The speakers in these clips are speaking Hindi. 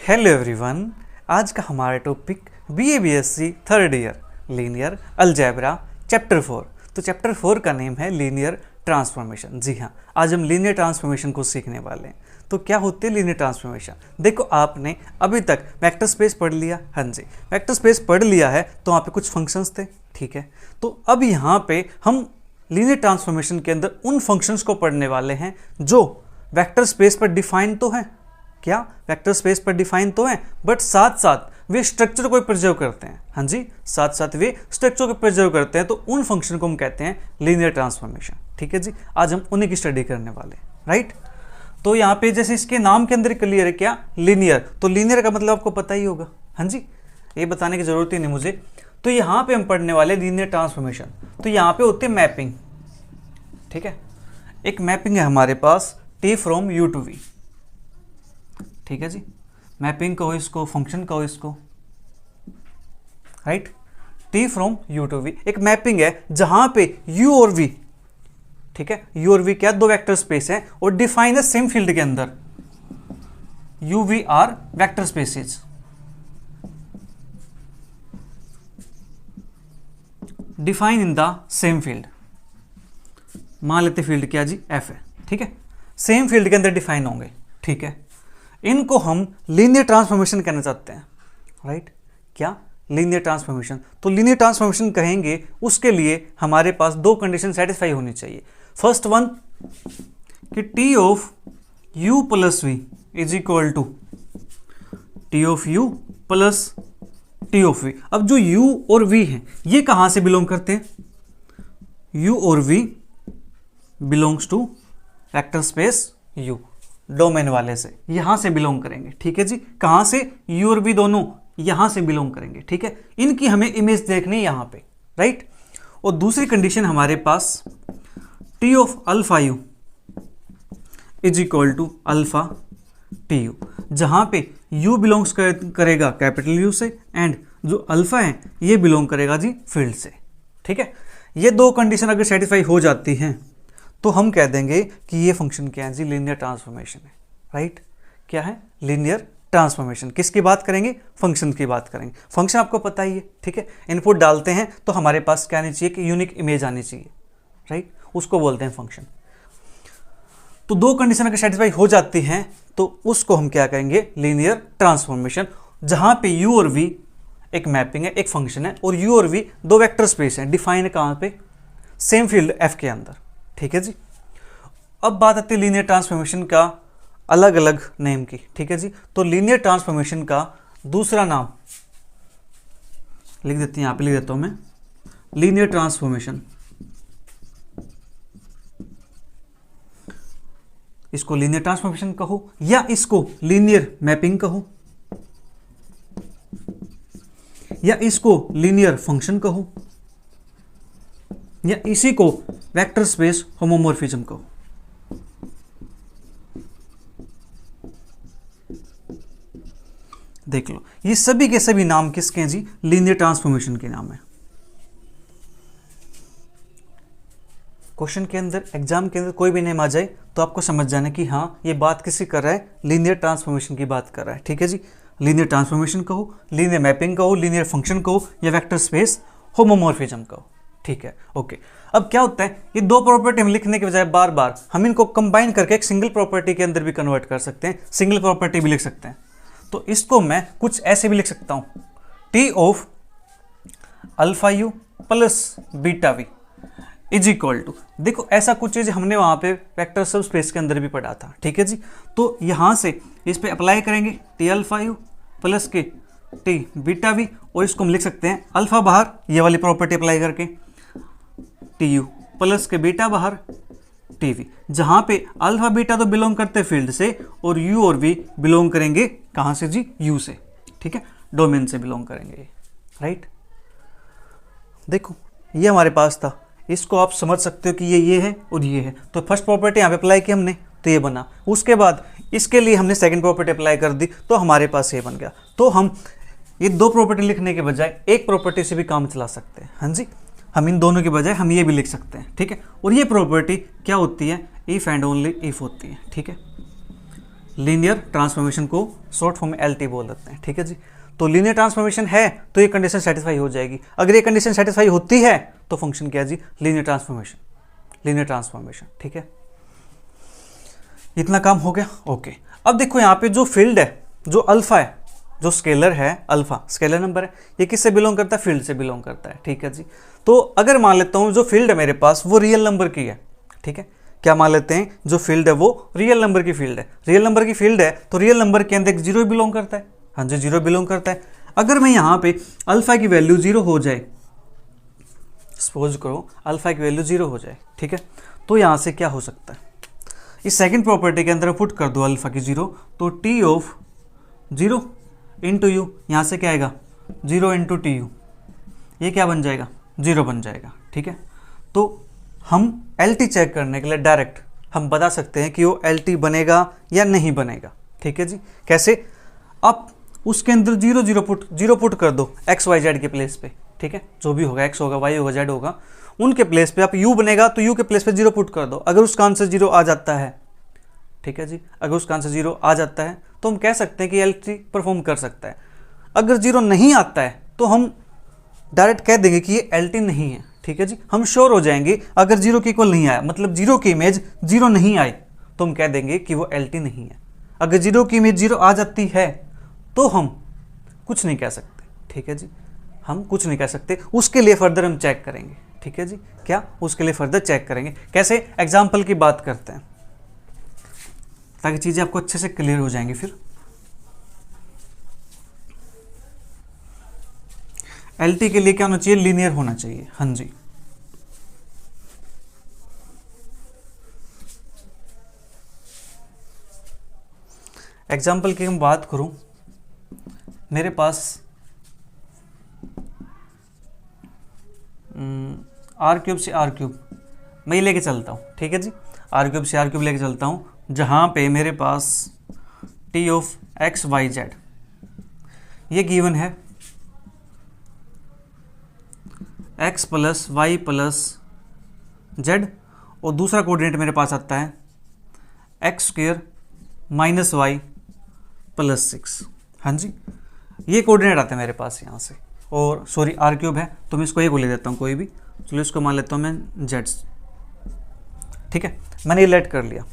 हेलो एवरीवन, आज का हमारा topic BA BSc third year linear algebra chapter 4। तो चैप्टर 4 का नेम है लीनियर ट्रांसफॉर्मेशन। जी हाँ, आज हम लीनियर ट्रांसफॉर्मेशन को सीखने वाले हैं। तो क्या होती है लीनियर ट्रांसफॉर्मेशन? देखो, आपने अभी तक वेक्टर स्पेस पढ़ लिया। हाँ जी, वेक्टर स्पेस पढ़ लिया है तो वहाँ पे कुछ फंक्शंस थे, ठीक है। तो अब यहाँ पे हम लीनियर ट्रांसफॉर्मेशन के अंदर उन फंक्शंस को पढ़ने वाले हैं जो वेक्टर स्पेस पर डिफाइन तो हैं। क्या वेक्टर स्पेस पर डिफाइन तो हैं, बट साथ साथ वे स्ट्रक्चर को प्रिजर्व करते हैं। हाँ जी, साथ साथ वे स्ट्रक्चर को प्रिजर्व करते हैं। तो उन फंक्शन को हम कहते हैं लीनियर ट्रांसफॉर्मेशन। ठीक है जी, आज हम उन्हीं की स्टडी करने वाले हैं, राइट। तो यहाँ पे जैसे इसके नाम के अंदर क्लियर है क्या, लीनियर। तो लीनियर का मतलब आपको पता ही होगा। हाँ जी, ये बताने की जरूरत ही नहीं मुझे। तो यहाँ पे हम पढ़ने वाले लीनियर ट्रांसफॉर्मेशन। तो यहाँ पे होती है मैपिंग, ठीक है। एक मैपिंग है हमारे पास T from U to V, ठीक है जी। मैपिंग कहो इसको, फंक्शन कहो इसको, right. T from U to V एक मैपिंग है जहां पे यू और वी, ठीक है, यू और वी क्या, दो वेक्टर स्पेस है और डिफाइन है सेम फील्ड के अंदर। U V are vector spaces, define in the same field. मान लेते फील्ड क्या जी, एफ है, ठीक है। सेम फील्ड के अंदर डिफाइन होंगे, ठीक है। इनको हम लीनियर ट्रांसफॉर्मेशन कहना चाहते हैं, राइट। क्या, लीनियर ट्रांसफॉर्मेशन। तो लीनियर ट्रांसफॉर्मेशन कहेंगे उसके लिए हमारे पास दो कंडीशन सेटिस्फाई होनी चाहिए। फर्स्ट वन कि T of u plus v is equal to T of u plus T of v. अब जो u और v हैं ये कहां से बिलोंग करते हैं? u और v belongs to vector space u, domain वाले से, यहां से बिलोंग करेंगे, ठीक है जी। कहां से? u और v दोनों यहां से बिलोंग करेंगे, ठीक है। इनकी हमें इमेज देखनी है यहां पे, राइट। और दूसरी कंडीशन हमारे पास t of alpha u is equal to alpha T u, जहां पे u बिलोंग्स करेगा कैपिटल U से एंड जो अल्फा है ये बिलोंग करेगा जी फील्ड से, ठीक है। ये दो कंडीशन अगर सेटिस्फाई हो जाती हैं तो हम कह देंगे कि ये फंक्शन क्या है जी, लीनियर ट्रांसफॉर्मेशन है, राइट। क्या है? Linear transformation. किसकी बात करेंगे? फंक्शन की बात करेंगे। फंक्शन आपको पता ही है, ठीक है। इनपुट डालते हैं तो हमारे पास क्या आनी चाहिए कि यूनिक इमेज आनी चाहिए, राइट। उसको बोलते हैं फंक्शन। तो दो कंडीशन अगर सेटिस्फाई हो जाती हैं तो उसको हम क्या कहेंगे, लीनियर ट्रांसफॉर्मेशन। जहां पे u और v एक मैपिंग है, एक फंक्शन है, और u और v दो वेक्टर स्पेस हैं, डिफाइन है कहां पे, सेम फील्ड f के अंदर, ठीक है जी। अब बात आती है लीनियर ट्रांसफॉर्मेशन का अलग अलग नेम की, ठीक है जी। तो लीनियर ट्रांसफॉर्मेशन का दूसरा नाम लिख देते हैं, यहां पे लिख देता हूं मैं, लीनियर ट्रांसफॉर्मेशन। इसको लीनियर ट्रांसफॉर्मेशन कहो या इसको लीनियर मैपिंग कहो या इसको लीनियर फंक्शन कहो या इसी को वेक्टर स्पेस होमोमॉर्फिज्म कहो। देख लो, ये सभी के सभी नाम किसके हैं जी, लीनियर ट्रांसफॉर्मेशन के नाम है। क्वेश्चन के अंदर, एग्जाम के अंदर कोई भी नेम आ जाए तो आपको समझ जाना कि हाँ ये बात किसी कर रहा है, लीनियर ट्रांसफॉर्मेशन की बात कर रहा है, ठीक है जी। लीनियर ट्रांसफॉर्मेशन कहो, लीनियर मैपिंग कहो, लीनियर फंक्शन कहो या वेक्टर स्पेस होमोमॉर्फिज्म कहो, ठीक है, ओके। अब क्या होता है, ये दो प्रॉपर्टी हम लिखने के बजाय बार बार हम इनको कंबाइन करके एक सिंगल प्रॉपर्टी के अंदर भी कन्वर्ट कर सकते हैं, सिंगल प्रॉपर्टी भी लिख सकते हैं। तो इसको मैं कुछ ऐसे भी लिख सकता हूं, T of alpha u plus beta v is equal to, देखो ऐसा कुछ चीज हमने वहां पे वेक्टर सब स्पेस के अंदर भी पढ़ा था, ठीक है जी। तो यहां से इस पे अप्लाई करेंगे टी अल्फा यू प्लस के टी बीटा वी, और इसको हम लिख सकते हैं अल्फा बाहर ये वाली प्रॉपर्टी अप्लाई करके, टी यू प्लस के बीटा बाहर टी वी, जहां पे अल्फा बीटा तो बिलोंग करते फील्ड से और यू और वी बिलोंग करेंगे कहां से जी, यू से, ठीक है, डोमेन से बिलोंग करेंगे, राइट। देखो ये हमारे पास था, इसको आप समझ सकते हो कि ये है और ये है। तो फर्स्ट प्रॉपर्टी यहाँ पे अप्लाई की हमने तो ये बना, उसके बाद इसके लिए हमने सेकंड प्रॉपर्टी अप्लाई कर दी तो हमारे पास ये बन गया। तो हम ये दो प्रॉपर्टी लिखने के बजाय एक प्रॉपर्टी से भी काम चला सकते हैं। हाँ जी, हम इन दोनों के बजाय हम ये भी लिख सकते हैं, ठीक है। और ये प्रॉपर्टी क्या होती है, इफ एंड ओनली इफ होती है, ठीक है। लीनियर ट्रांसफॉर्मेशन को शॉर्ट फॉर्म में LT बोल देते हैं, ठीक है जी। तो लीनियर ट्रांसफॉर्मेशन है तो ये कंडीशन सेटिस्फाई हो जाएगी। अगर ये कंडीशन सेटिस्फाई होती है तो फंक्शन क्या है जी, लीनियर ट्रांसफॉर्मेशन, लीनियर ट्रांसफॉर्मेशन, ठीक है। इतना काम हो गया, ओके। अब देखो यहाँ पे जो फील्ड है, जो अल्फा है, जो स्केलर है अल्फा, स्केलर नंबर है, ये किससे बिलोंग करता है, फील्ड से बिलोंग करता है, ठीक है जी। तो अगर मान लेता हूँ जो फील्ड है मेरे पास वो रियल नंबर की है, ठीक है। क्या मान लेते हैं, जो फील्ड है वो रियल नंबर की फील्ड है, रियल नंबर की फील्ड है तो रियल नंबर के अंदर जीरो बिलोंग करता है, हाँ जी जीरो बिलोंग करता है। अगर मैं यहाँ पे अल्फा की वैल्यू जीरो हो जाए, सपोज करो अल्फा की वैल्यू जीरो हो जाए, ठीक है, तो यहाँ से क्या हो सकता है, इस सेकंड प्रॉपर्टी के अंदर पुट कर दो अल्फा की जीरो, तो T of zero into you, यहाँ से क्या आएगा जीरो इंटू टी यू, ये क्या बन जाएगा, जीरो बन जाएगा, ठीक है। तो हम LT चेक करने के लिए डायरेक्ट हम बता सकते हैं कि वो LT बनेगा या नहीं बनेगा, ठीक है जी। कैसे, आप उसके अंदर जीरो पुट कर दो एक्स वाई जेड के प्लेस पे, ठीक है, जो भी होगा, एक्स होगा, वाई होगा, जेड होगा, उनके प्लेस पे आप यू बनेगा तो यू के प्लेस पे जीरो पुट कर दो। अगर उसका आंसर जीरो आ जाता है, ठीक है जी, अगर उसका आंसर जीरो आ जाता है तो हम कह सकते हैं कि LT परफॉर्म कर सकता है। अगर जीरो नहीं आता है तो हम डायरेक्ट कह देंगे कि ये LT नहीं है, ठीक है जी। हम श्योर हो जाएंगे अगर जीरो के इक्वल नहीं आया, मतलब जीरो की इमेज जीरो नहीं आई, तो हम कह देंगे कि वो LT नहीं है। अगर जीरो की इमेज जीरो आ जाती है तो हम कुछ नहीं कह सकते, ठीक है जी, हम कुछ नहीं कह सकते। उसके लिए फर्दर हम चेक करेंगे, ठीक है जी। क्या, उसके लिए फर्दर चेक करेंगे, कैसे, एग्जाम्पल की बात करते हैं ताकि चीज़ें आपको अच्छे से क्लियर हो जाएंगी। फिर LT के लिए क्या होना चाहिए, लीनियर होना चाहिए, हाँ जी। एग्जाम्पल की हम बात करूं, मेरे पास R क्यूब से R क्यूब मैं लेके चलता हूं, ठीक है जी, R क्यूब से R क्यूब लेके चलता हूं, जहां पे मेरे पास T of x y z ये गिवन है, x plus y plus z, और दूसरा कोऑर्डिनेट मेरे पास आता है x square minus y plus six, हाँ जी, ये कोऑर्डिनेट आते हैं मेरे पास यहाँ से। और सॉरी R क्यूब है तो मैं इसको ये को ले देता हूँ कोई भी, चलो इसको मान लेता हूँ मैं जेड्स, ठीक है, मैंने ये लेट कर लिया।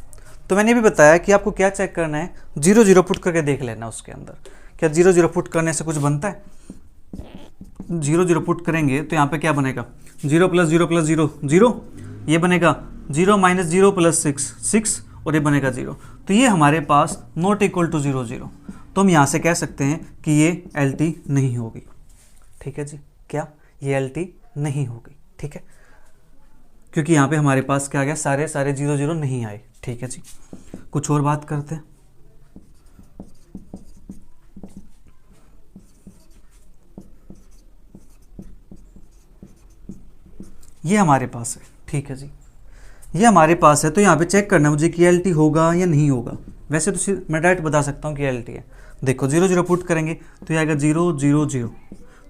तो मैंने भी बताया कि आपको क्या चेक करना है, जीरो जीरो पुट करके देख लेना उसके अंदर, क्या जीरो जीरो पुट करने से कुछ बनता है। जीरो जीरो पुट करेंगे तो यहाँ पे क्या बनेगा, जीरो प्लस जीरो जीरो, ये बनेगा zero minus zero plus six, और ये बनेगा जीरो। तो ये हमारे पास not equal to zero zero, तो हम यहाँ से कह सकते हैं कि ये LT नहीं होगी, ठीक है जी। क्या, ये LT नहीं होगी, ठीक है, क्योंकि यहाँ पे हमारे पास क्या आ गया, सारे जीरो जीरो नहीं आए, ठीक है जी। कुछ और बात करते हैं, ये हमारे पास है, ठीक है जी, ये हमारे पास है। तो यहाँ पे चेक करना मुझे कि LT होगा या नहीं होगा। वैसे तो मैं डायरेक्ट बता सकता हूँ कि LT है। देखो जीरो जीरो पुट करेंगे तो ये आएगा जीरो जीरो जीरो,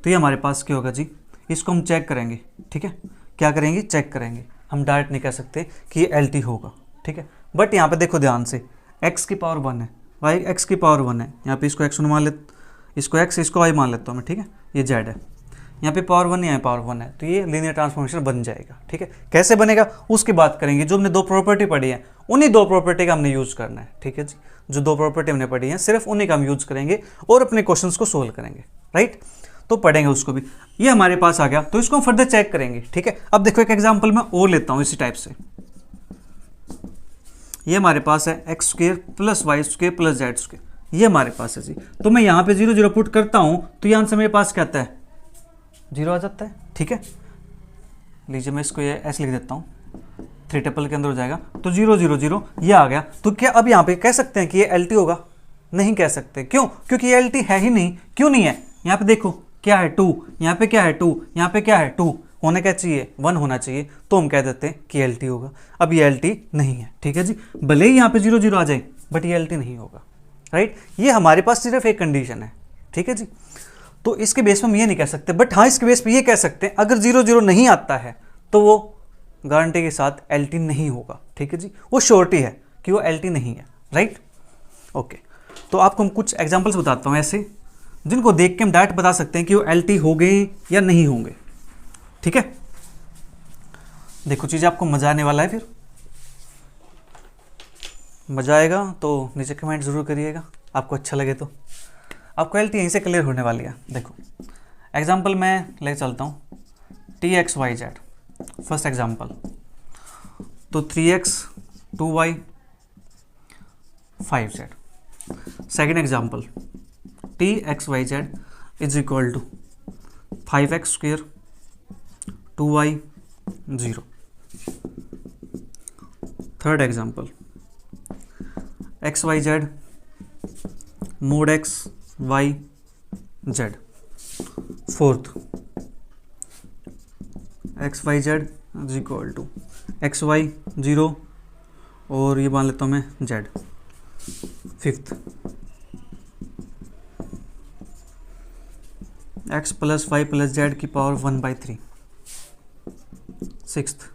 तो ये हमारे पास क्या होगा जी, इसको हम चेक करेंगे, ठीक है, क्या करेंगे, चेक करेंगे। हम डायरेक्ट नहीं कह सकते कि ये LT होगा, ठीक है। बट यहाँ पे देखो ध्यान से, x की पावर 1 है, y x की पावर 1 है, यहाँ पे इसको x मान ले, इसको x इसको y मान लेता हूँ मैं, ठीक है, ये z है, यहाँ पे पावर 1 यहाँ पावर 1 है, तो ये लीनियर ट्रांसफॉर्मेशन बन जाएगा, ठीक है। कैसे बनेगा उसकी बात करेंगे। जो हमने दो प्रॉपर्टी पढ़ी है उन्हीं दो प्रॉपर्टी का हमने यूज़ करना है, ठीक है जी। जो दो प्रॉपर्टी हमने पढ़ी है सिर्फ उन्हीं का हम यूज़ करेंगे और अपने क्वेश्चंस को सोल्व करेंगे, राइट। तो पढ़ेंगे उसको भी। ये हमारे पास आ गया तो इसको हम फर्दर चेक करेंगे, ठीक है। अब देखो एक एग्जाम्पल मैं और लेता हूँ इसी टाइप से। ये हमारे पास है x square plus y square plus z square, ये हमारे पास है जी। तो मैं यहाँ पे जीरो जीरो पुट करता हूँ तो ये आंसर मेरे पास क्या आता है, जीरो आ जाता है, ठीक है। लीजिए मैं इसको ये ऐसे लिख देता हूँ, 3 टेबल के अंदर हो जाएगा, तो जीरो जीरो जीरो ये आ गया। तो क्या अब यहाँ पे कह सकते हैं कि ये LT होगा? नहीं कह सकते, क्यों? क्योंकि ये LT है ही नहीं। क्यों नहीं है? यहाँ पे देखो क्या है 2, यहाँ पे क्या है 2, यहाँ पे क्या है 2, होने क्या चाहिए 1 होना चाहिए, तो हम कह देते हैं कि LT होगा। अब ये LT नहीं है, ठीक है जी। भले ही यहाँ पे जीरो जीरो आ जाए बट ये LT नहीं होगा, राइट। ये हमारे पास सिर्फ एक कंडीशन है, ठीक है जी। तो इसके बेस पे हम ये नहीं कह सकते, बट हाँ इसके बेस पे ये कह सकते हैं अगर जीरो जीरो नहीं आता है तो वो गारंटी के साथ LT नहीं होगा, ठीक है जी। वो श्योरिटी है कि वो LT नहीं है, राइट। ओके, तो आपको हम कुछ एग्जांपल्स बताता हूँ ऐसे जिनको देख के हम डायरेक्ट बता सकते हैं कि वो एल टी हो गए या नहीं होंगे। ठीक है, देखो चीज़ आपको मज़ा आने वाला है, फिर मज़ा आएगा तो नीचे कमेंट ज़रूर करिएगा, आपको अच्छा लगे तो। आपको एल टी यहीं से क्लियर होने वाली है। देखो एग्जांपल मैं ले चलता हूँ, t x y z, first example, तो 3x 2y 5z। Second example, t x y z is equal to 5x square 2y 0। Third example, x y z mod x y z. Fourth, x y z is equal to x y 0 और ये मान लेता हूँ मैं z. Fifth, x plus y plus z की power 1/3। Sixth,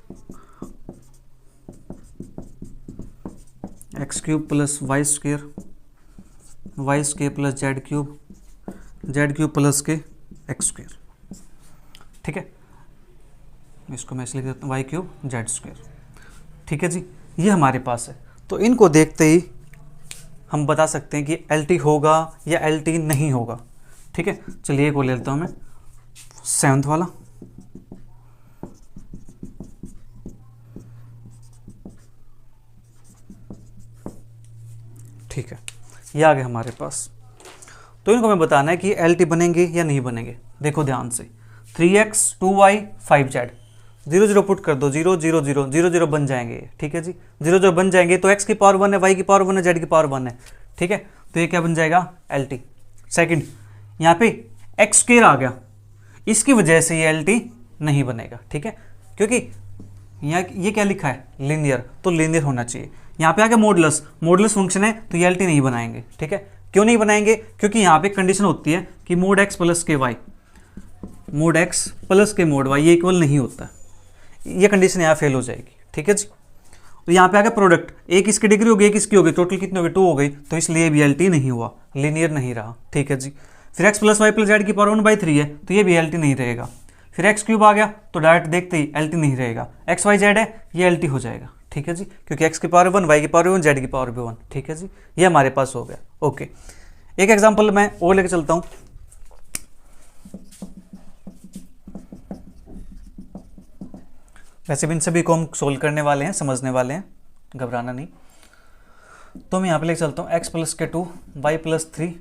x cube plus y square plus Z cube plus के एक्स स्क्वेयर। ठीक है, इसको मैं इसलिए लिख देता हूँ वाई क्यूब जेड स्क्वेयर। ठीक है जी, ये हमारे पास है। तो इनको देखते ही हम बता सकते हैं कि एल टी होगा या एल टी नहीं होगा। ठीक है, चलिए एक और ले लेता हूँ मैं, सेवंथ वाला। ठीक है, ये आ गए हमारे पास। तो इनको हमें बताना है कि एल टी बनेंगे या नहीं बनेंगे। देखो ध्यान से, 3x 2y 5z, 0 0 पुट कर दो, 0 0 0 0 0 बन जाएंगे। ठीक है जी, 0 0 बन जाएंगे तो x की पावर 1 है, y की पावर 1 है, z की पावर 1 है। ठीक है, तो ये क्या बन जाएगा, एल टी। सेकेंड, यहाँ पे एक्स स्क्वेयर आ गया, इसकी वजह से ये एल टी नहीं बनेगा। ठीक है, क्योंकि यहाँ ये क्या लिखा है, लीनियर, तो लीनियर होना चाहिए। यहाँ पे आ गया मॉडुलस फंक्शन है, तो ये एल टी नहीं बनाएंगे। ठीक है, क्यों नहीं बनाएंगे, क्योंकि यहाँ पे कंडीशन होती है कि मोड एक्स प्लस के वाई ये इक्वल नहीं होता, ये कंडीशन यहाँ फेल हो जाएगी। ठीक है जी, तो यहाँ पे आ गया प्रोडक्ट, एक इसकी डिग्री हो गई, एक इसकी हो गई, टोटल कितनी हो गई, 2 हो गई, तो इसलिए भी एल टी नहीं हुआ, लीनियर नहीं रहा। ठीक है जी, फिर x plus y plus z की पावर 1/3 है, तो ये भी एल टी नहीं रहेगा। फिर एक्स क्यूब आ गया, तो डायरेक्ट देखते ही एल टी नहीं रहेगा। एक्स वाई जेड है, ये एल टी हो जाएगा। ठीक है जी, क्योंकि एक्स की पावर 1, वाई की पावर 1, जेड की पावर भी 1। ठीक है जी, ये हमारे पास हो गया। ओके, एक एग्जाम्पल मैं और लेके चलता हूँ। वैसे भी इन सभी को हम सोल्व करने वाले हैं, समझने वाले हैं, घबराना नहीं। तो मैं यहाँ पे लेके चलता हूँ x प्लस के 2 y प्लस 3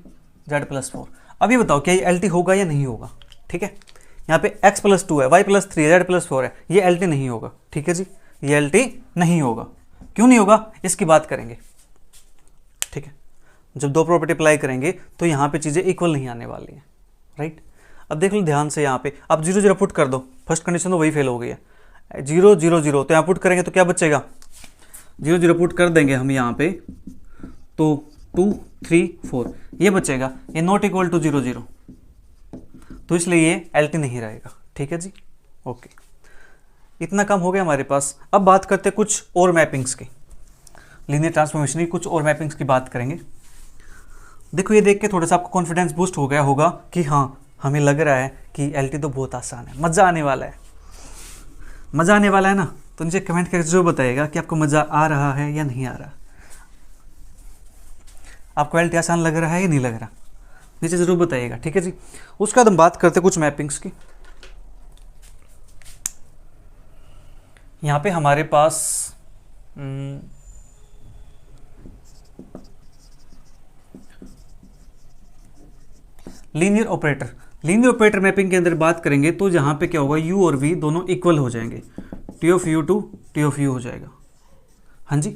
z प्लस 4। अब ये बताओ क्या ये एल टी होगा या नहीं होगा। ठीक है, यहाँ पे x प्लस 2 है, y प्लस 3 है, z प्लस 4 है, ये एल टी नहीं होगा। ठीक है जी, ये एल टी नहीं होगा। क्यों नहीं होगा, इसकी बात करेंगे। ठीक है, जब दो प्रॉपर्टी अप्लाई करेंगे तो यहाँ पे चीज़ें इक्वल नहीं आने वाली हैं। राइट, अब देख लो ध्यान से, यहाँ पे अब 0 0 पुट कर दो, फर्स्ट कंडीशन तो वही फेल हो गई है। 0 0 0 तो यहाँ पुट करेंगे तो क्या बचेगा, 0 0 पुट कर देंगे हम यहाँ पे, तो 2 3 4 ये बचेगा, ये नॉट इक्वल टू 0 0, तो इसलिए ये एल टी नहीं रहेगा। ठीक है जी, ओके, इतना काम हो गया हमारे पास। अब बात करते हैं कुछ और मैपिंग्स की, लीनियर ट्रांसफॉर्मेशन की कुछ और मैपिंग्स की बात करेंगे। देखो ये देख के थोड़ा सा आपको कॉन्फिडेंस बूस्ट हो गया होगा कि हाँ हमें लग रहा है कि एल टी तो बहुत आसान है, मज़ा आने वाला है। मज़ा आने वाला है ना, तो नीचे कमेंट करके जरूर बताइएगा कि आपको मज़ा आ रहा है या नहीं आ रहा। आपको एल टी आसान लग रहा है या नहीं लग रहा, नीचे ज़रूर बताइएगा। ठीक है जी, उसके बाद हम बात करते कुछ मैपिंग्स की। यहाँ पे हमारे पास लीनियर ऑपरेटर मैपिंग के अंदर बात करेंगे तो यहाँ पे क्या होगा, u और v दोनों इक्वल हो जाएंगे, t of u to t of u हो जाएगा। हाँ जी,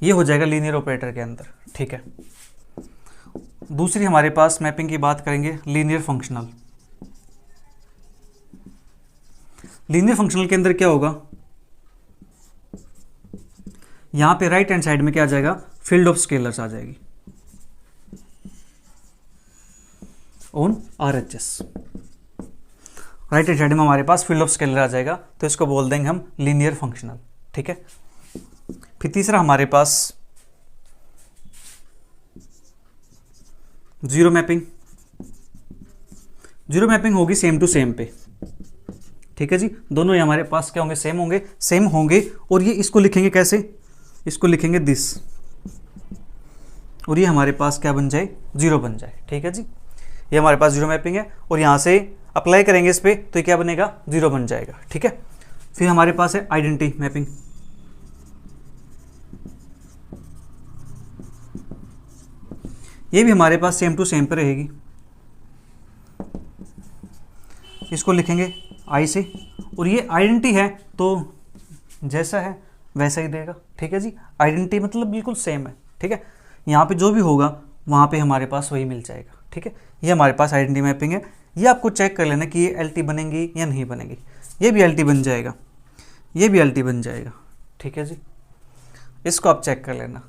ये हो जाएगा लीनियर ऑपरेटर के अंदर। ठीक है, दूसरी हमारे पास मैपिंग की बात करेंगे लीनियर फंक्शनल। लीनियर फंक्शनल के अंदर क्या होगा, यहाँ पे राइट हैंड साइड में क्या आ जाएगा, फील्ड ऑफ स्केलर्स आ जाएगी on RHS। Right hand side में हमारे पास फील्ड ऑफ स्केलर आ जाएगा, तो इसको बोल देंगे हम लीनियर फंक्शनल। ठीक है, फिर तीसरा हमारे पास जीरो मैपिंग, जीरो मैपिंग होगी सेम टू सेम पे, ठीक है जी। दोनों ही हमारे पास क्या होंगे, सेम होंगे, सेम होंगे। और ये इसको लिखेंगे कैसे, इसको लिखेंगे दिस, और ये हमारे पास क्या बन जाए, जीरो बन जाए, ठीक है जी। ये हमारे पास जीरो मैपिंग है और यहाँ से अप्लाई करेंगे इस पर तो ये क्या बनेगा, जीरो बन जाएगा, ठीक है। फिर हमारे पास है आइडेंटिटी मैपिंग, ये भी हमारे पास सेम टू सेम पे रहेगी। इसको लिखेंगे आई से, और ये आइडेंटिटी है तो जैसा है वैसा ही देगा, ठीक है जी। आइडेंटिटी मतलब बिल्कुल सेम है, ठीक है। यहाँ पे जो भी होगा वहाँ पे हमारे पास वही मिल जाएगा, ठीक है। ये हमारे पास आइडेंटिटी मैपिंग है। ये आपको चेक कर लेना कि ये एलटी बनेंगी या नहीं बनेगी। ये भी एलटी बन जाएगा, ये भी एलटी बन जाएगा, ठीक है जी। इसको आप चेक कर लेना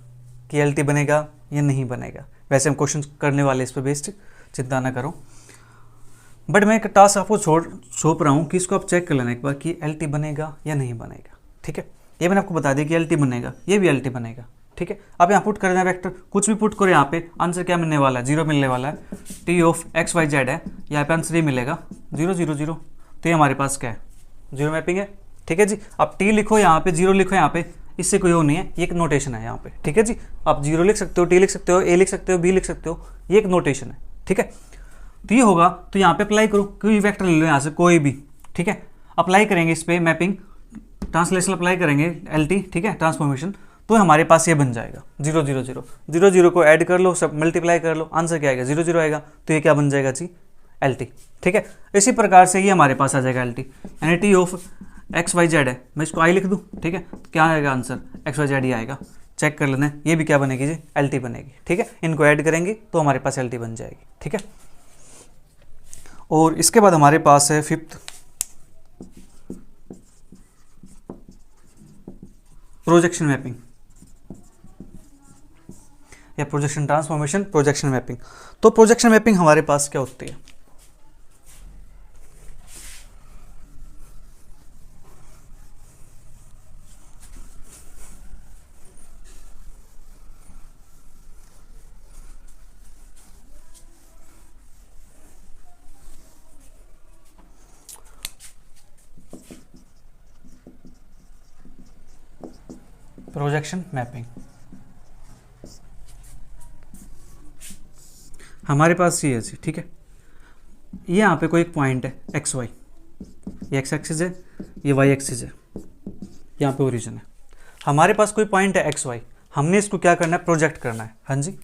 कि एलटी बनेगा या नहीं बनेगा। वैसे हम क्वेश्चन करने वाले इस पर बेस्ड, चिंता ना करो, बट मैं एक टास्क आपको सौंप रहा हूँ कि इसको आप चेक कर लेना एक बार कि एलटी बनेगा या नहीं बनेगा, ठीक है। ये मैंने आपको बता दिया कि एलटी बनेगा, ये भी एलटी बनेगा, ठीक है। अब यहाँ पुट कर देना वेक्टर, कुछ भी पुट करो यहाँ पे, आंसर क्या मिलने वाला है, जीरो मिलने वाला है। T of x y z है, यहाँ पे आंसर ये मिलेगा जीरो जीरो जीरो। तो ये हमारे पास क्या है, जीरो मैपिंग है, ठीक है जी। आप टी लिखो यहाँ पे, जीरो लिखो यहाँ पे, इससे कोई वो नहीं है, ये एक नोटेशन है यहाँ पे, ठीक है जी। आप जीरो लिख सकते हो, टी लिख सकते हो, ए लिख सकते हो, बी लिख सकते हो, ये एक नोटेशन है, ठीक है। तो ये होगा, तो यहाँ पे अप्लाई करो, कोई वेक्टर ले लो यहाँ से कोई भी, ठीक है। अप्लाई करेंगे इस पर मैपिंग, ट्रांसलेशन अप्लाई करेंगे एलटी, ठीक है, ट्रांसफॉर्मेशन, तो हमारे पास ये बन जाएगा zero zero zero. Zero zero को ऐड कर लो, सब मल्टीप्लाई कर लो, आंसर क्या आएगा, जीरो जीरो आएगा। तो ये क्या बन जाएगा जी, एलटी, ठीक है। इसी प्रकार से ये हमारे पास आ जाएगा एलटी, यानी t of x y z है, मैं इसको आई लिख दूँ, ठीक है। तो क्या आएगा आंसर, एक्स वाई जेड ही आएगा। चेक कर लेना, ये भी क्या बनेगी जी, एलटी बनेगी, ठीक है। इनको ऐड करेंगे तो हमारे पास एलटी बन जाएगी, ठीक है। और इसके बाद हमारे पास है फिफ्थ, प्रोजेक्शन मैपिंग या प्रोजेक्शन ट्रांसफॉर्मेशन, प्रोजेक्शन मैपिंग। तो प्रोजेक्शन मैपिंग हमारे पास क्या होती है, प्रोजेक्शन मैपिंग हमारे पास ये है जी, ठीक है। ये यहाँ पे कोई एक पॉइंट है एक्स वाई, ये एक्स एक्सिस है, ये वाई एक्सिस है, यहाँ पे ओरिजिन है। हमारे पास कोई पॉइंट है एक्स वाई, हमने इसको क्या करना है, प्रोजेक्ट करना है, हाँ जी।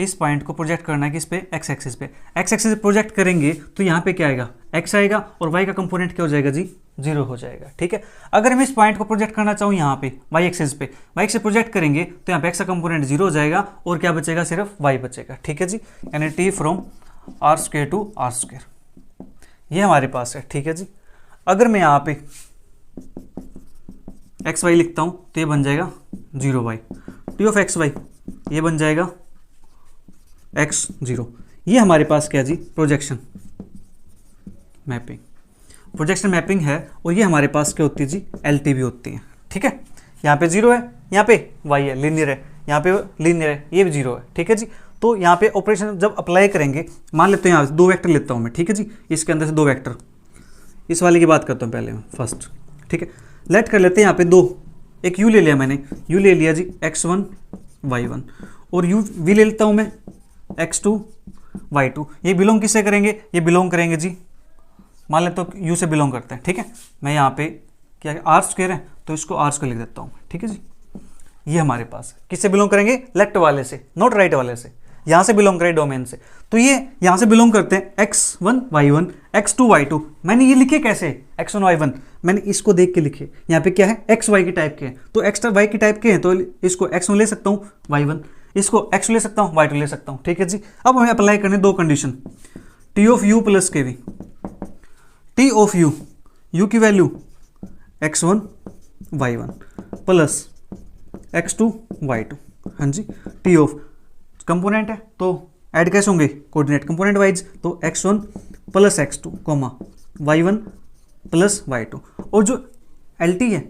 इस पॉइंट को प्रोजेक्ट करना है किस पे, एक्स एक्सिस पे। एक्स एक्सिस पे प्रोजेक्ट करेंगे तो यहाँ पे क्या आएगा, एक्स आएगा, और वाई का कंपोनेंट क्या हो जाएगा जी, जीरो हो जाएगा, ठीक है। अगर मैं इस पॉइंट को प्रोजेक्ट करना चाहूँ यहाँ पे वाई एक्सिस पे, वाई एक्सिस प्रोजेक्ट करेंगे तो यहाँ पे एक्स का कंपोनेंट जीरो हो जाएगा और क्या बचेगा, सिर्फ वाई बचेगा, ठीक है जी। यानी t from r square to r square, ये हमारे पास है, ठीक है जी। अगर मैं यहाँ पे एक्स वाई लिखता हूँ तो ये बन जाएगा zero y, t of x y ये बन जाएगा एक्स जीरो। ये हमारे पास क्या जी, प्रोजेक्शन मैपिंग, प्रोजेक्शन मैपिंग है। और ये हमारे पास क्या होती है जी, एलटी भी होती है, ठीक है। यहाँ पे जीरो है, यहाँ पे वाई है, लीनियर है, यहाँ पे लीनियर है, ये भी जीरो है, ठीक है जी। तो यहाँ पे ऑपरेशन जब अप्लाई करेंगे, मान लेते हैं यहाँ दो वेक्टर लेता हूँ मैं, ठीक है जी। इसके अंदर से दो वेक्टर, इस वाले की बात करता हूँ पहले मैं फर्स्ट, ठीक है। लेट कर लेते हैं यहाँ पे दो, एक यू ले लिया मैंने, यू ले लिया जी x1 y1, और यू वी ले लेता हूँ मैं x2 y2। ये बिलोंग किससे करेंगे, ये बिलोंग करेंगे जी, मान लेते तो यू से बिलोंग करते हैं, ठीक है। मैं यहाँ पे क्या आर स्क्वायर है तो इसको आर स्क्वायर लिख देता हूँ, ठीक है जी। ये हमारे पास किससे बिलोंग करेंगे, लेफ्ट वाले से, नॉट राइट वाले से, यहाँ से बिलोंग करें डोमेन से। तो ये यहाँ से बिलोंग करते हैं x1 y1 x2 y2। मैंने ये लिखे कैसे, x1 y1 मैंने इसको देख के लिखे, यहाँ पे क्या है x y के टाइप के हैं, तो x y के टाइप के हैं तो इसको x1 ले सकता हूँ, y1 इसको x ले सकता हूँ, y2 ले सकता हूँ, ठीक है जी। अब हमें अप्लाई करने दो condition, t of u plus k v, t of u, u की value x1 y1 plus x2 y2, हाँ जी। टी ऑफ कंपोनेंट है तो ऐड कैसे होंगे, कोऑर्डिनेट कंपोनेंट वाइज, तो x1 plus x2 comma y1 plus y2। और जो LT है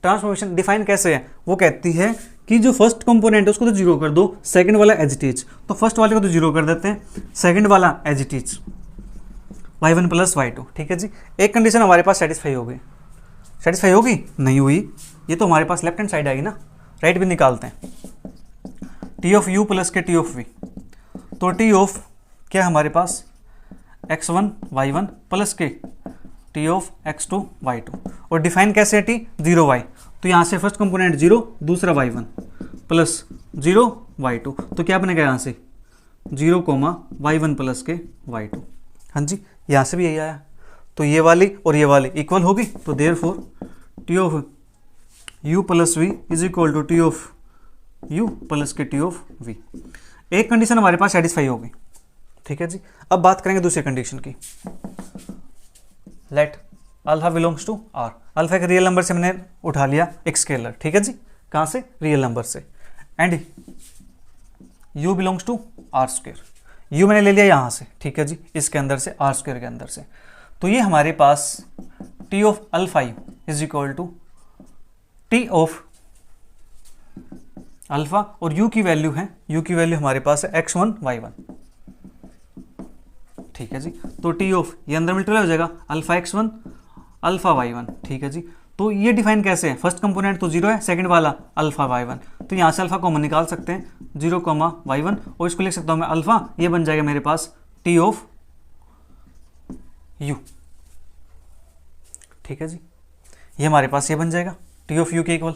ट्रांसफॉर्मेशन डिफाइन कैसे है, वो कहती है कि जो फर्स्ट कंपोनेंट है उसको तो जीरो कर दो, सेकंड वाला एज इट इज, तो फर्स्ट वाले को तो जीरो कर देते हैं, सेकंड वाला as it is y1 plus y2। ठीक है जी, एक कंडीशन हमारे पास सेटिस्फाई हो गई। सेटिस्फाई होगी नहीं हुई, ये तो हमारे पास लेफ्ट हैंड साइड आएगी ना, राइट भी निकालते हैं, टी ऑफ यू प्लस के टी ऑफ वी। तो टी ऑफ क्या है हमारे पास x1 y1 प्लस के टी ऑफ x2 y2, और डिफाइन कैसे है टी 0 y, तो यहाँ से फर्स्ट कंपोनेंट 0, दूसरा y1 प्लस 0 y2, तो क्या बनेगा यहाँ से 0 y1 प्लस के y2। हाँ जी, यहाँ से भी यही आया, तो ये वाली और ये वाली इक्वल होगी, तो therefore t of u plus v is equal to T of u plus के टी ऑफ v। एक कंडीशन हमारे पास सेटिस्फाई होगी। ठीक है जी, अब बात करेंगे दूसरी कंडीशन की। Let alpha belongs to r, alpha एक रियल नंबर से मैंने उठा लिया एक स्केलर। ठीक है जी, कहाँ से, रियल नंबर से, and u belongs to r square, u मैंने ले लिया यहाँ से। ठीक है जी, इसके अंदर से आर स्क्वेयर के अंदर से, तो ये हमारे पास T of alpha u is equal to T of alpha, और u की वैल्यू है, u की वैल्यू हमारे पास है x1 y1। ठीक है जी, तो टी ऑफ ये अंदर मल्टीप्लाई हो जाएगा अल्फा x1 अल्फा y1। ठीक है जी, तो ये डिफाइन कैसे है, फर्स्ट कंपोनेंट तो 0 है, सेकंड वाला अल्फा y1, तो यहाँ से अल्फा कॉमन निकाल सकते हैं 0 y1, और इसको लिख सकता हूँ मैं अल्फा, ये बन जाएगा मेरे पास टी ऑफ u। ठीक है जी, ये हमारे पास ये बन जाएगा टी ऑफ u के इक्वल,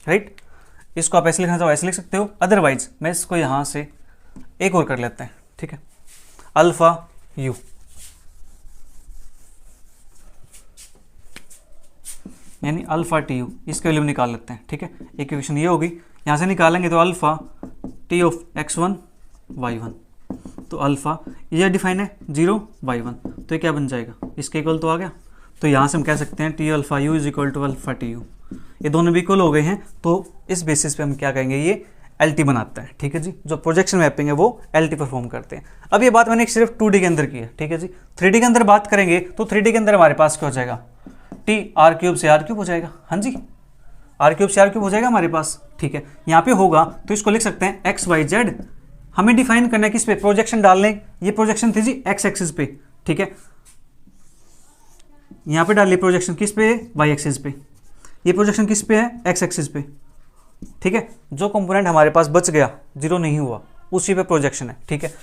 राइट। इसको आप ऐसे लिखना चाहो ऐसे लिख सकते हो, अदरवाइज मैं इसको यहाँ से एक और कर लेते हैं। ठीक है, अल्फा u यानी अल्फा टी यू, इसके वैल्यू निकाल लेते हैं। ठीक है, इक्वेशन ये होगी, यहाँ से निकालेंगे तो alpha t of x1 y1, तो अल्फा ये डिफाइन है 0 y1, तो ये क्या बन जाएगा, इसके इक्वल तो आ गया। तो यहाँ से हम कह सकते हैं t alpha u is equal to alpha T u, ये दोनों भी इक्वल हो गए हैं, तो इस बेसिस पे हम क्या कहेंगे, ये LT बनाता है। ठीक है जी, जो प्रोजेक्शन मैपिंग है वो LT परफॉर्म करते हैं। अब ये बात मैंने सिर्फ 2D के अंदर की है। ठीक है जी, 3D के अंदर बात करेंगे तो 3D के अंदर हमारे पास क्या हो जाएगा, टी आर क्यूब से आर क्यूब हो जाएगा। हाँ जी, आर क्यूब से आर क्यूब हो जाएगा हमारे पास। ठीक है, यहाँ पे होगा तो इसको लिख सकते हैं एक्स वाई जेड, हमें डिफाइन करना है किस पे, प्रोजेक्शन डाल लें, ये प्रोजेक्शन थी जी एक्स एक्सिस पे। ठीक है, यहाँ पे डालिए प्रोजेक्शन किस पे, वाई एक्सिस पे, ये प्रोजेक्शन किस पे है, एक्स एक्सिस पे। ठीक है, जो कंपोनेंट हमारे पास बच गया 0 नहीं हुआ उसी पे प्रोजेक्शन है। ठीक है,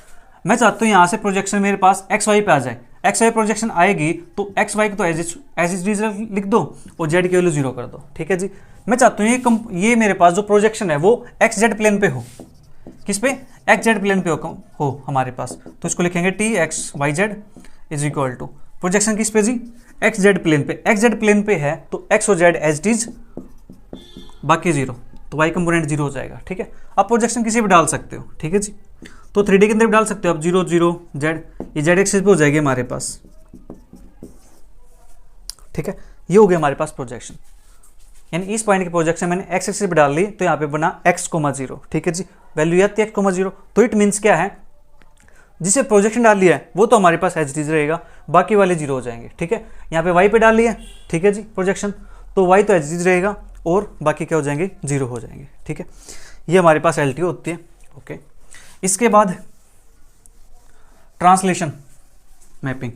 मैं चाहता हूँ यहाँ से प्रोजेक्शन मेरे पास एक्स वाई पे आ जाए, एक्स वाई प्रोजेक्शन आएगी तो एक्स वाई को तो एज इट रिजल्ट लिख दो और जेड की वैल्यू 0 कर दो। ठीक है जी, मैं चाहता हूँ ये मेरे पास जो प्रोजेक्शन है वो एक्स जेड प्लेन पे हो, किस पे, एक्स जेड प्लेन पे हो हमारे पास, तो इसको लिखेंगे t x y z is equal to projection किस पे जी, एक्स जेड प्लेन पे, एक्स जेड प्लेन पे है तो एक्स और जेड एज इट इज, बाकी 0, तो वाई कंपोनेंट 0 हो जाएगा। ठीक है, आप प्रोजेक्शन किसी भी डाल सकते हो। ठीक है जी, तो 3D के अंदर भी डाल सकते हो आप 0 0 जेड, ये जेड एक्सिस पे हो जाएगी हमारे पास। ठीक है, ये हो गया हमारे पास प्रोजेक्शन, यानी इस पॉइंट की प्रोजेक्शन मैंने एक्स एक्सिस पे डाल ली तो यहाँ पे बना x, 0। ठीक है जी, वैल्यू आती है x, 0, तो इट मीन्स क्या है, जिसे प्रोजेक्शन डाल लिया है वो तो हमारे पास एज इट इज रहेगा, बाकी वाले 0 हो जाएंगे। ठीक है, यहाँ पे y पे डाल लिया, ठीक है जी, प्रोजेक्शन, तो y तो एज इट इज रहेगा और बाकी क्या हो जाएंगे, 0 हो जाएंगे। ठीक है, ये हमारे पास LT होती है। ओके, इसके बाद ट्रांसलेशन मैपिंग।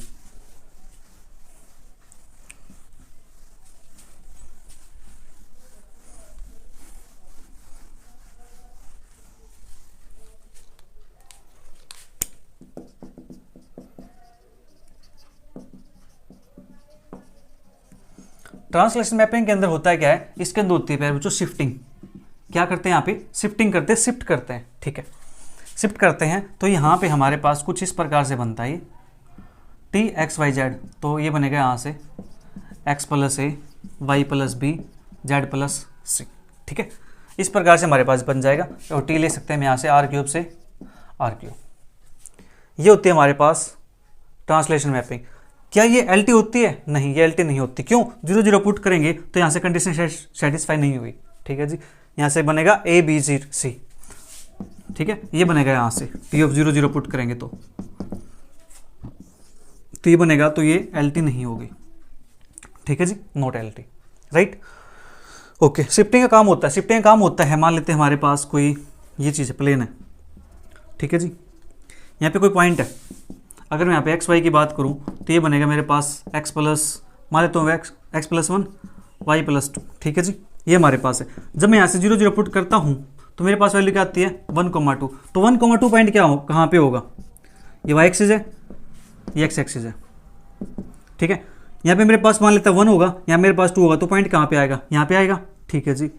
ट्रांसलेशन मैपिंग के अंदर होता है क्या है, इसके अंदर होती है बच्चों शिफ्टिंग। क्या करते हैं यहाँ पे, शिफ्टिंग करते हैं, शिफ्ट करते हैं। ठीक है, शिफ्ट करते हैं तो यहाँ पे हमारे पास कुछ इस प्रकार से बनता है टी एक्स वाई जेड, तो ये बनेगा यहाँ से x plus a, y plus b, z plus c. ठीक है, इस प्रकार से हमारे पास बन जाएगा, और टी ले सकते हैं हम यहाँ से आर क्यूब से आर क्यूब। ये होती है हमारे पास ट्रांसलेशन मैपिंग। क्या ये LT होती है, नहीं, ये LT नहीं होती। क्यों, 0 0 पुट करेंगे तो यहाँ से कंडीशन सेटिस्फाई नहीं हुई। ठीक है जी, यहाँ से बनेगा A B C। ठीक है, ये बनेगा यहाँ से T ऑफ 0 0 पुट करेंगे तो ये बनेगा, तो ये LT नहीं होगी। ठीक है जी, not LT, right. Okay, shifting का काम होता है, शिफ्टिंग का काम होता है, मान लेते हैं हमारे पास कोई ये चीज़ है, प्लेन है, ठीक है जी, यहाँ पे कोई पॉइंट है, अगर मैं यहाँ पे एक्स वाई की बात करूँ तो ये बनेगा मेरे पास एक्स प्लस, मान लेता हूँ एक्स प्लस 1 वाई प्लस 2, ठीक है जी, ये हमारे पास है। जब मैं यहाँ से 0 0 पुट करता हूँ तो मेरे पास वैल्यू क्या आती है 1,2, तो 1,2 पॉइंट क्या हो, कहाँ पे होगा, ये वाई एक्सिस है, ये एक्स एक्सिस है, ठीक है। यहाँ पे मेरे पास मान लेता 1 होगा, यहाँ मेरे पास 2 होगा, तो पॉइंट कहाँ पे आएगा, यहाँ पे आएगा, ठीक है जी,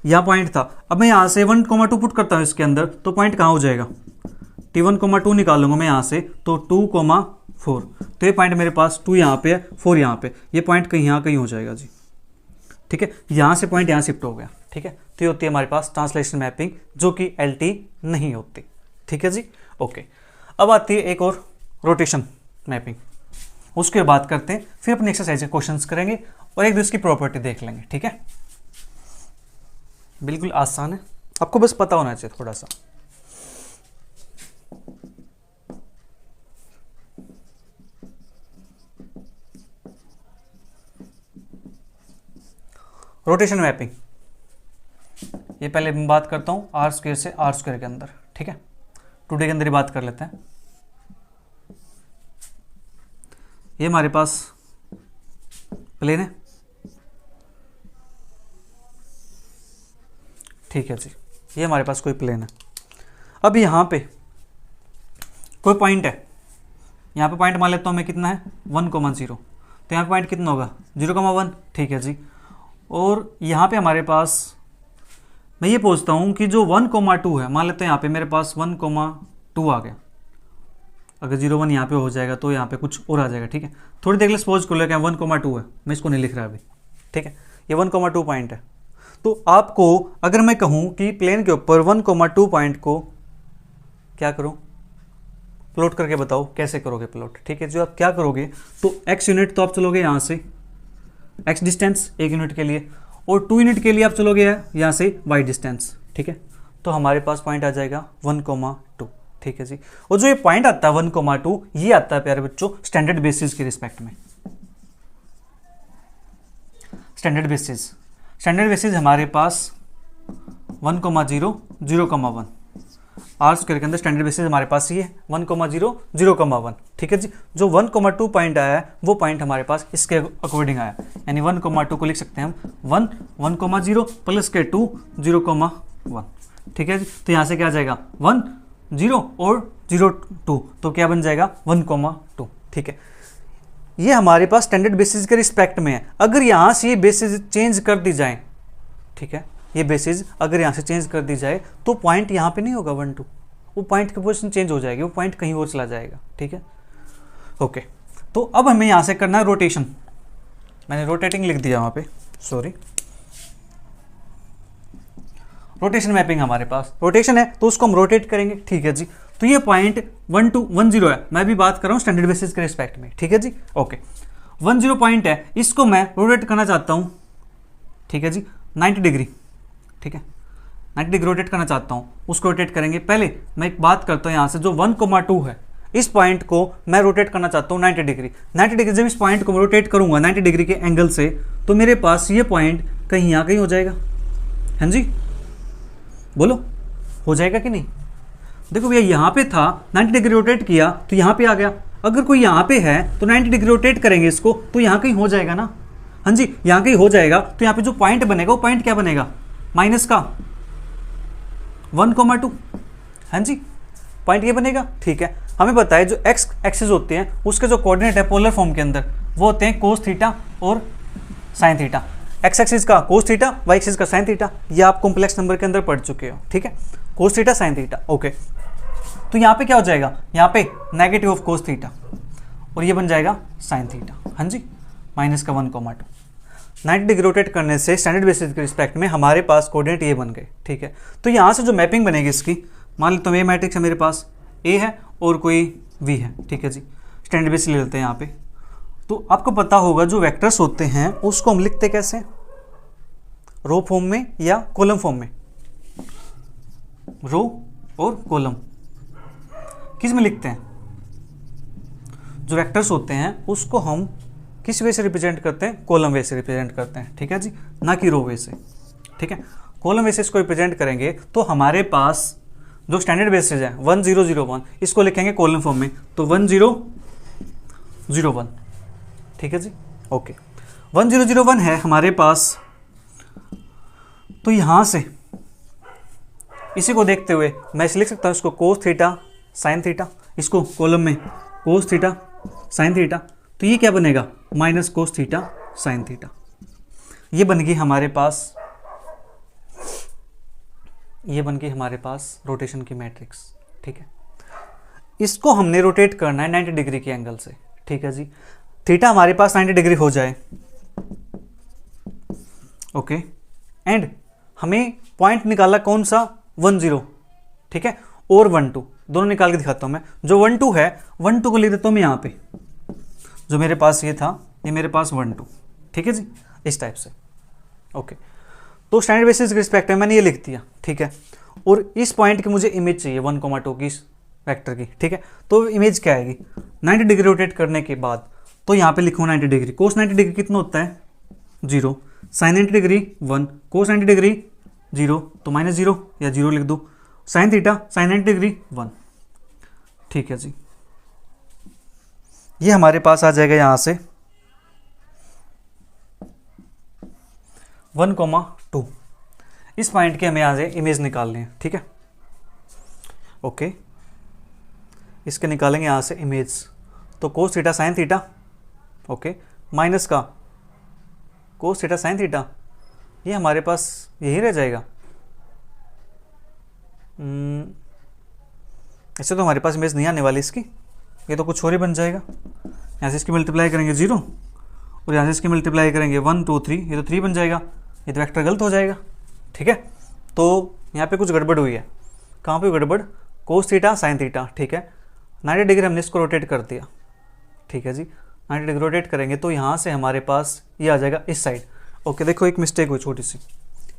यहाँ पॉइंट था। अब मैं यहाँ से 1,2 पुट करता हूँ इसके अंदर, तो पॉइंट कहाँ हो जाएगा, T1,2 निकालूंगा मैं यहाँ से, तो 2,4, तो ये पॉइंट मेरे पास 2 यहाँ पे है, 4 यहाँ पे, ये पॉइंट कहीं यहाँ कहीं हो जाएगा जी, ठीक है। यहाँ से पॉइंट यहाँ शिफ्ट हो गया, ठीक है। तो ये होती है हमारे पास ट्रांसलेशन मैपिंग, जो कि LT नहीं होती, ठीक है जी, ओके। अब आती है एक और रोटेशन मैपिंग, उसके बाद करते हैं, फिर अपने एक्सरसाइज के क्वेश्चंस करेंगे और एक दूसरे की प्रॉपर्टी देख लेंगे, ठीक है। बिल्कुल आसान है, आपको बस पता होना चाहिए थोड़ा सा। रोटेशन मैपिंग, ये पहले मैं बात करता हूँ आर स्क्वायर से आर स्क्वायर के अंदर, ठीक है, टुडे के अंदर ही बात कर लेते हैं। ये हमारे पास प्लेन है, ठीक है जी, ये हमारे पास कोई प्लेन है। अब यहाँ पे कोई पॉइंट है, यहाँ पे पॉइंट मान लेता हूँ मैं, कितना है 1,0, तो यहाँ पे पॉइंट कितना होगा 0,1, ठीक है जी। और यहाँ पे हमारे पास मैं ये पूछता हूँ कि जो 1,2 है, मान लेते हैं यहाँ पे मेरे पास 1,2 आ गया, अगर 0,1 यहाँ पे हो जाएगा तो यहाँ पे कुछ और आ जाएगा, ठीक है। थोड़ी देर के लिए सपोज कर लो क्या 1,2 है, मैं इसको नहीं लिख रहा अभी, ठीक है, ये 1,2 पॉइंट है। तो आपको अगर मैं कहूँ कि प्लेन के ऊपर 1,2 पॉइंट को क्या करो, प्लॉट करके बताओ कैसे करोगे प्लॉट, ठीक है। जो आप क्या करोगे, तो x यूनिट तो आप चलोगे यहाँ से x डिस्टेंस 1 यूनिट के लिए, और 2 यूनिट के लिए आप चलोगे यहाँ से y डिस्टेंस, ठीक है। तो हमारे पास पॉइंट आ जाएगा 1,2, ठीक है जी। और जो ये पॉइंट आता है 1,2, ये आता है प्यारे बच्चों स्टैंडर्ड बेसिस के रिस्पेक्ट में। स्टैंडर्ड बेसिस हमारे पास 1,0 0,1, आर स्क्वायर के अंदर स्टैंडर्ड बेसिस हमारे पास ये 1,0 0,1, ठीक है जी। जो 1,2 पॉइंट आया है वो पॉइंट हमारे पास इसके अकॉर्डिंग आया, यानी 1,2 को लिख सकते हैं हम 1,0 प्लस के 2 0,1, ठीक है जी। तो यहाँ से क्या आ जाएगा 1 0 और 0 2, तो क्या बन जाएगा 1,2, ठीक है। ये हमारे पास स्टैंडर्ड बेसिस के रिस्पेक्ट में है। अगर यहाँ से ये बेसिस चेंज कर दी जाए, ठीक है, ये बेसिस अगर यहाँ से चेंज कर दी जाए तो पॉइंट यहाँ पे नहीं होगा 1 2, वो पॉइंट की पोजीशन चेंज हो जाएगी, वो पॉइंट कहीं और चला जाएगा, ठीक है, ओके। तो अब हमें यहाँ से करना है रोटेशन, मैंने रोटेटिंग लिख दिया वहाँ पे, सॉरी, रोटेशन मैपिंग हमारे पास रोटेशन है तो उसको हम रोटेट करेंगे, ठीक है जी। तो ये पॉइंट 1 2 1 0 है, मैं भी बात कर रहा हूँ स्टैंडर्ड बेसिस के रिस्पेक्ट में, ठीक है जी, ओके। 1 0 पॉइंट है, इसको मैं रोटेट करना चाहता हूँ, ठीक है जी, 90 डिग्री, ठीक है, 90 डिग्री रोटेट करना चाहता हूँ, उसको रोटेट करेंगे। पहले मैं एक बात करता हूँ, यहाँ से जो 1,2 है इस पॉइंट को मैं रोटेट करना चाहता हूँ 90 डिग्री। 90 डिग्री जब इस पॉइंट को रोटेट करूंगा 90 डिग्री के एंगल से, तो मेरे पास ये पॉइंट कहीं यहाँ कहीं हो जाएगा, हाँ जी, बोलो हो जाएगा कि नहीं। देखो भैया यहाँ पे था, 90 डिग्री रोटेट किया तो यहाँ पे आ गया, अगर कोई यहाँ पे है तो 90 डिग्री रोटेट करेंगे इसको तो यहाँ कहीं हो जाएगा ना, हाँ जी, यहाँ कहीं हो जाएगा। तो यहाँ पे जो पॉइंट बनेगा वो पॉइंट क्या बनेगा, माइनस का 1,2, हाँ जी, पॉइंट ये बनेगा, ठीक है। हमें पता है जो एक्स एक्सिस होते हैं उसके जो कोऑर्डिनेट है पोलर फॉर्म के अंदर वो होते हैं कोस थीटा और साइन थीटा। एक्स एक्सिस का कोस थीटा, वाई एक्सिस का साइन थीटा, ये आप कॉम्प्लेक्स नंबर के अंदर पढ़ चुके हो, ठीक है, cos theta sine theta, okay. तो यहाँ पे क्या हो जाएगा, यहाँ पे नेगेटिव ऑफ कोस थीटा और ये बन जाएगा साइन थीटा, हाँ जी, माइनस का 1,2। 90 डिग्री रोटेट करने से स्टैंडर्ड बेसिस के रिस्पेक्ट में हमारे पास कोऑर्डिनेट ये बन गए, ठीक है। तो यहाँ से जो मैपिंग बनेगी इसकी, मान लेता हूँ ये मैट्रिक्स है मेरे पास, ए है और कोई वी है, ठीक है जी, स्टैंडर्ड बेसिस ले लेते हैं यहाँ पे। तो आपको पता होगा जो वेक्टर्स होते हैं उसको हम लिखते कैसे, रो फॉर्म में या कॉलम फॉर्म में, रो और कॉलम किस में लिखते हैं, जो वेक्टर्स होते हैं उसको हम किस वे से रिप्रेजेंट करते हैं, कॉलम वे से रिप्रेजेंट करते हैं, ठीक है जी, ना कि रो वे से, ठीक है। कॉलम वे से इसको रिप्रेजेंट करेंगे तो हमारे पास जो स्टैंडर्ड बेसिस है 1001, इसको लिखेंगे कॉलम फॉर्म में, तो 1001, ठीक है जी, ओके। 1001 है हमारे पास, तो यहां से इसी को देखते हुए मैं इसे लिख सकता हूं, इसको कोस थीटा साइन थीटा, इसको कॉलम में कोस थीटा साइन थीटा, तो ये क्या बनेगा minus cos theta sine theta. ये बन गई हमारे पास, ये बन गई हमारे पास रोटेशन की मैट्रिक्स, ठीक है। इसको हमने रोटेट करना है 90 डिग्री के एंगल से, ठीक है जी। थीटा हमारे पास 90 डिग्री हो जाए, ओके, एंड हमें पॉइंट निकाला कौन सा 10, ठीक है, और 12 दोनों निकाल के दिखाता हूं मैं। जो 12 है 12 को लिख देता हूं मैं यहाँ पे, जो मेरे पास ये था, ये मेरे पास 12, ठीक है जी, इस टाइप से, ओके। तो स्टैंडर्ड बेसिस के रिस्पेक्ट में मैंने ये लिख दिया, ठीक है। और इस पॉइंट की मुझे इमेज चाहिए 1,2 की वेक्टर की, ठीक है। तो इमेज क्या आएगी 90 डिग्री रोटेट करने के बाद, तो यहाँ पे लिखूँ 90 डिग्री, कोस 90 डिग्री कितना होता है 0, साइन 90 डिग्री 1, कोस 90 डिग्री 0, तो -0 या 0 लिख दो, साइन थीटा साइन 90 डिग्री 1, ठीक है जी। ये हमारे पास आ जाएगा यहाँ से 1,2। इस पॉइंट के हमें यहाँ से इमेज निकालनी है, ठीक है, ओके। इसके निकालेंगे यहाँ से इमेज, तो cos theta sine theta, okay, minus का कोस थीटा साइन थीटा, ये हमारे पास यही रह जाएगा। ऐसे तो हमारे पास इमेज नहीं आने वाली इसकी, ये तो कुछ और ही बन जाएगा। यहाँ से इसकी मल्टीप्लाई करेंगे 0 और यहाँ से इसकी मल्टीप्लाई करेंगे 1 2 3, ये तो 3 बन जाएगा, ये तो वेक्टर गलत हो जाएगा, ठीक है। तो यहाँ पे कुछ गड़बड़ हुई है, कहाँ पे गड़बड़, कोस थीटा साइन थीटा, ठीक है, 90 डिग्री हमने इसको रोटेट कर दिया, ठीक है जी। 90 डिग्री रोटेट करेंगे तो यहाँ से हमारे पास ये आ जाएगा इस साइड, ओके। देखो एक मिस्टेक हुई छोटी सी,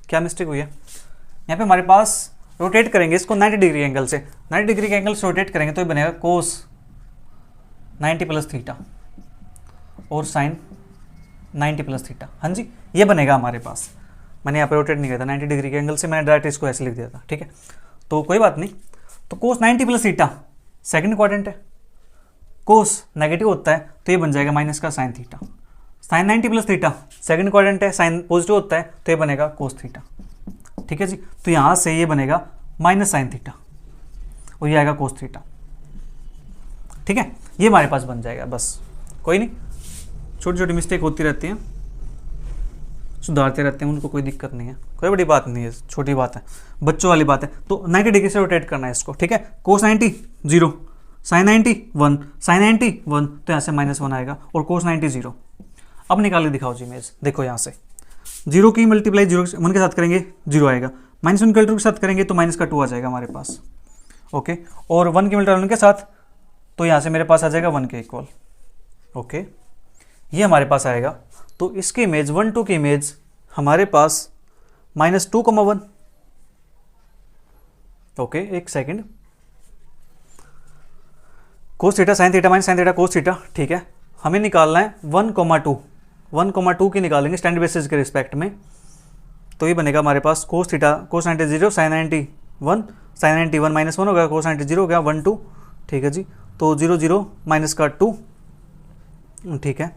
क्या मिस्टेक हुई है, यहाँ पे हमारे पास रोटेट करेंगे इसको 90 डिग्री एंगल से, 90 डिग्री के एंगल से रोटेट करेंगे तो ये बनेगा कोस 90 प्लस थीटा और साइन 90 प्लस थीटा, हाँ जी, ये बनेगा हमारे पास। मैंने यहाँ पे रोटेट नहीं किया था 90 डिग्री के एंगल से, मैंने डायरेक्ट इसको ऐसे लिख दिया था, ठीक है। तो कोई बात नहीं, तो कोस 90 प्लस थीटा सेकंड क्वाड्रेंट है, कोस नेगेटिव होता है तो ये बन जाएगा माइनस का sine theta, sine 90 plus theta second quadrant है, साइन पॉजिटिव होता है तो ये बनेगा कोस थीटा, ठीक है जी। तो यहाँ से ये बनेगा माइनस साइन थीटा और ये आएगा कोस थीटा, ठीक है। ये हमारे पास बन जाएगा, बस कोई नहीं, छोटी छोटी मिस्टेक होती रहती हैं, सुधारते रहते हैं, उनको कोई दिक्कत नहीं है, कोई बड़ी बात नहीं है, छोटी बात है, बच्चों वाली बात है। तो 90 डिग्री से रोटेट करना है इसको, ठीक है। कोस 90 0, साइन 90 1, साइन 90 1, तो यहाँ से -1 आएगा और कोस 90 0। अब निकाल के दिखाओ जी इमेज, देखो यहाँ से 0 की मल्टीप्लाई 1 के साथ करेंगे 0 आएगा, -1 के के साथ करेंगे तो -2 आ जाएगा हमारे पास, ओके। और 1 की मल्टीप्लाई उनके साथ, तो यहाँ से मेरे पास आ जाएगा 1 के इक्वल, ओके। ये हमारे पास आएगा, तो इसकी इमेज 1 2 की इमेज हमारे पास -2,1, ओके। एक second, cos theta sine theta minus sine theta cos theta, ठीक है। हमें निकालना है 1,2 की निकालेंगे स्टैंडर्ड बेसिस के रिस्पेक्ट में, तो ये बनेगा हमारे पास cos theta cos 90 0 sine 91, sine 91 -1 हो गया, कोस 90 0 हो गया 1 2, ठीक है जी। तो 0 0 माइनस का 2, ठीक है।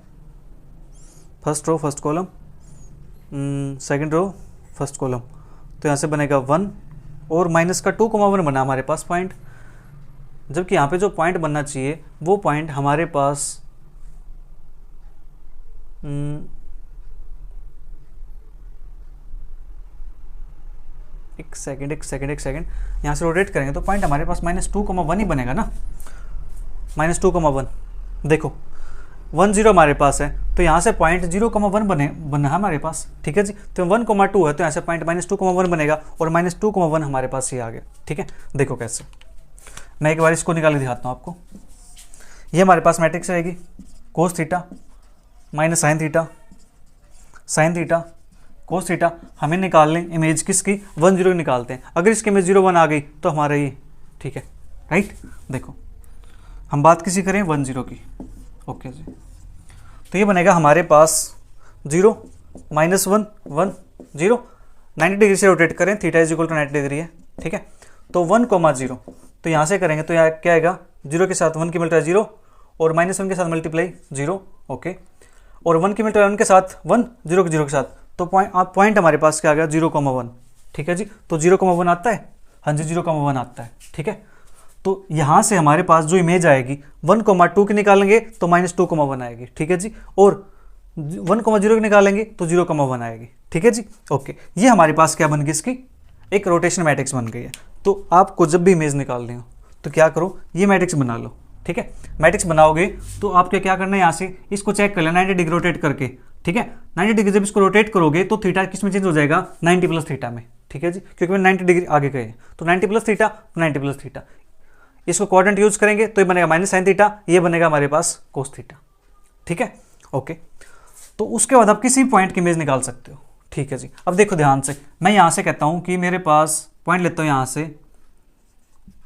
First row first column, second row first column, तो यहाँ से बनेगा 1 और माइनस का 2,1 बना हमारे पास पॉइंट, जबकि यहाँ पे जो पॉइंट बनना चाहिए वो पॉइंट हमारे पास एक सेकंड यहाँ से रोटेट करेंगे तो पॉइंट हमारे पास -2,1 ही बनेगा ना, -2,1। देखो 1 0 हमारे पास है, तो यहाँ से पॉइंट 0,1 बना है हमारे पास, ठीक है जी। तो 1,2 है तो यहाँ से पॉइंट -2,1 बनेगा और -2,1 हमारे पास ये आ गया, ठीक है। देखो कैसे, मैं एक बार इसको निकाल के दिखाता हूँ आपको। ये हमारे पास मैट्रिक्स रहेगी cos theta minus sine theta cos theta. हमें निकाल लें इमेज किसकी 1 0 निकालते हैं, अगर इसकी इमेज 0 1 आ गई तो हमारा ये, ठीक है, राइट। देखो हम बात किसी करें 1 0 की, ओके जी। तो ये बनेगा हमारे पास 0 -1 1 0, 90 डिग्री से रोटेट करें, theta is equal to 90 degree है, ठीक है। तो 1, 0, तो यहाँ से करेंगे तो यहाँ क्या आएगा, 0 के साथ 1 की मल्टीप्लाई 0 और -1 के साथ मल्टीप्लाई 0, ओके। और 1 की मल्टीप्लाई 1 के साथ 1, 0 के 0 के साथ, तो पॉइंट हमारे पास क्या आ गया 0,1, ठीक है जी। तो 0,1 आता है, हाँ जी 0,1 आता है, ठीक है। तो यहाँ से हमारे पास जो इमेज आएगी 1,2 की निकालेंगे तो -2,1 आएगी, ठीक है जी। और 1,0 की निकालेंगे तो 0,1 आएगी, ठीक है जी, ओके। ये हमारे पास क्या बन गई, इसकी एक रोटेशन मैट्रिक्स बन गई है। तो आपको जब भी इमेज निकालनी हो तो क्या करो, ये मैट्रिक्स बना लो, ठीक है। मैट्रिक्स बनाओगे तो आपको क्या करना है, यहाँ से इसको चेक कर लेना 90 डिग्री रोटेट करके, ठीक है। 90 डिग्री जब इसको रोटेट करोगे तो थीटा किस में चेंज हो जाएगा, 90 प्लस थीटा में, ठीक है जी, क्योंकि मैं 90 डिग्री आगे गए, तो 90 प्लस थीटा, 90 प्लस थीटा, इसको क्वाड्रेंट यूज करेंगे तो ये बनेगा -sin थीटा, ये बनेगा हमारे पास cos थीटा, ठीक है, ओके। तो उसके बाद आप किसी पॉइंट की इमेज निकाल सकते हो, ठीक है जी। अब देखो ध्यान से, मैं यहाँ से कहता हूँ कि मेरे पास पॉइंट लेता हूँ यहाँ से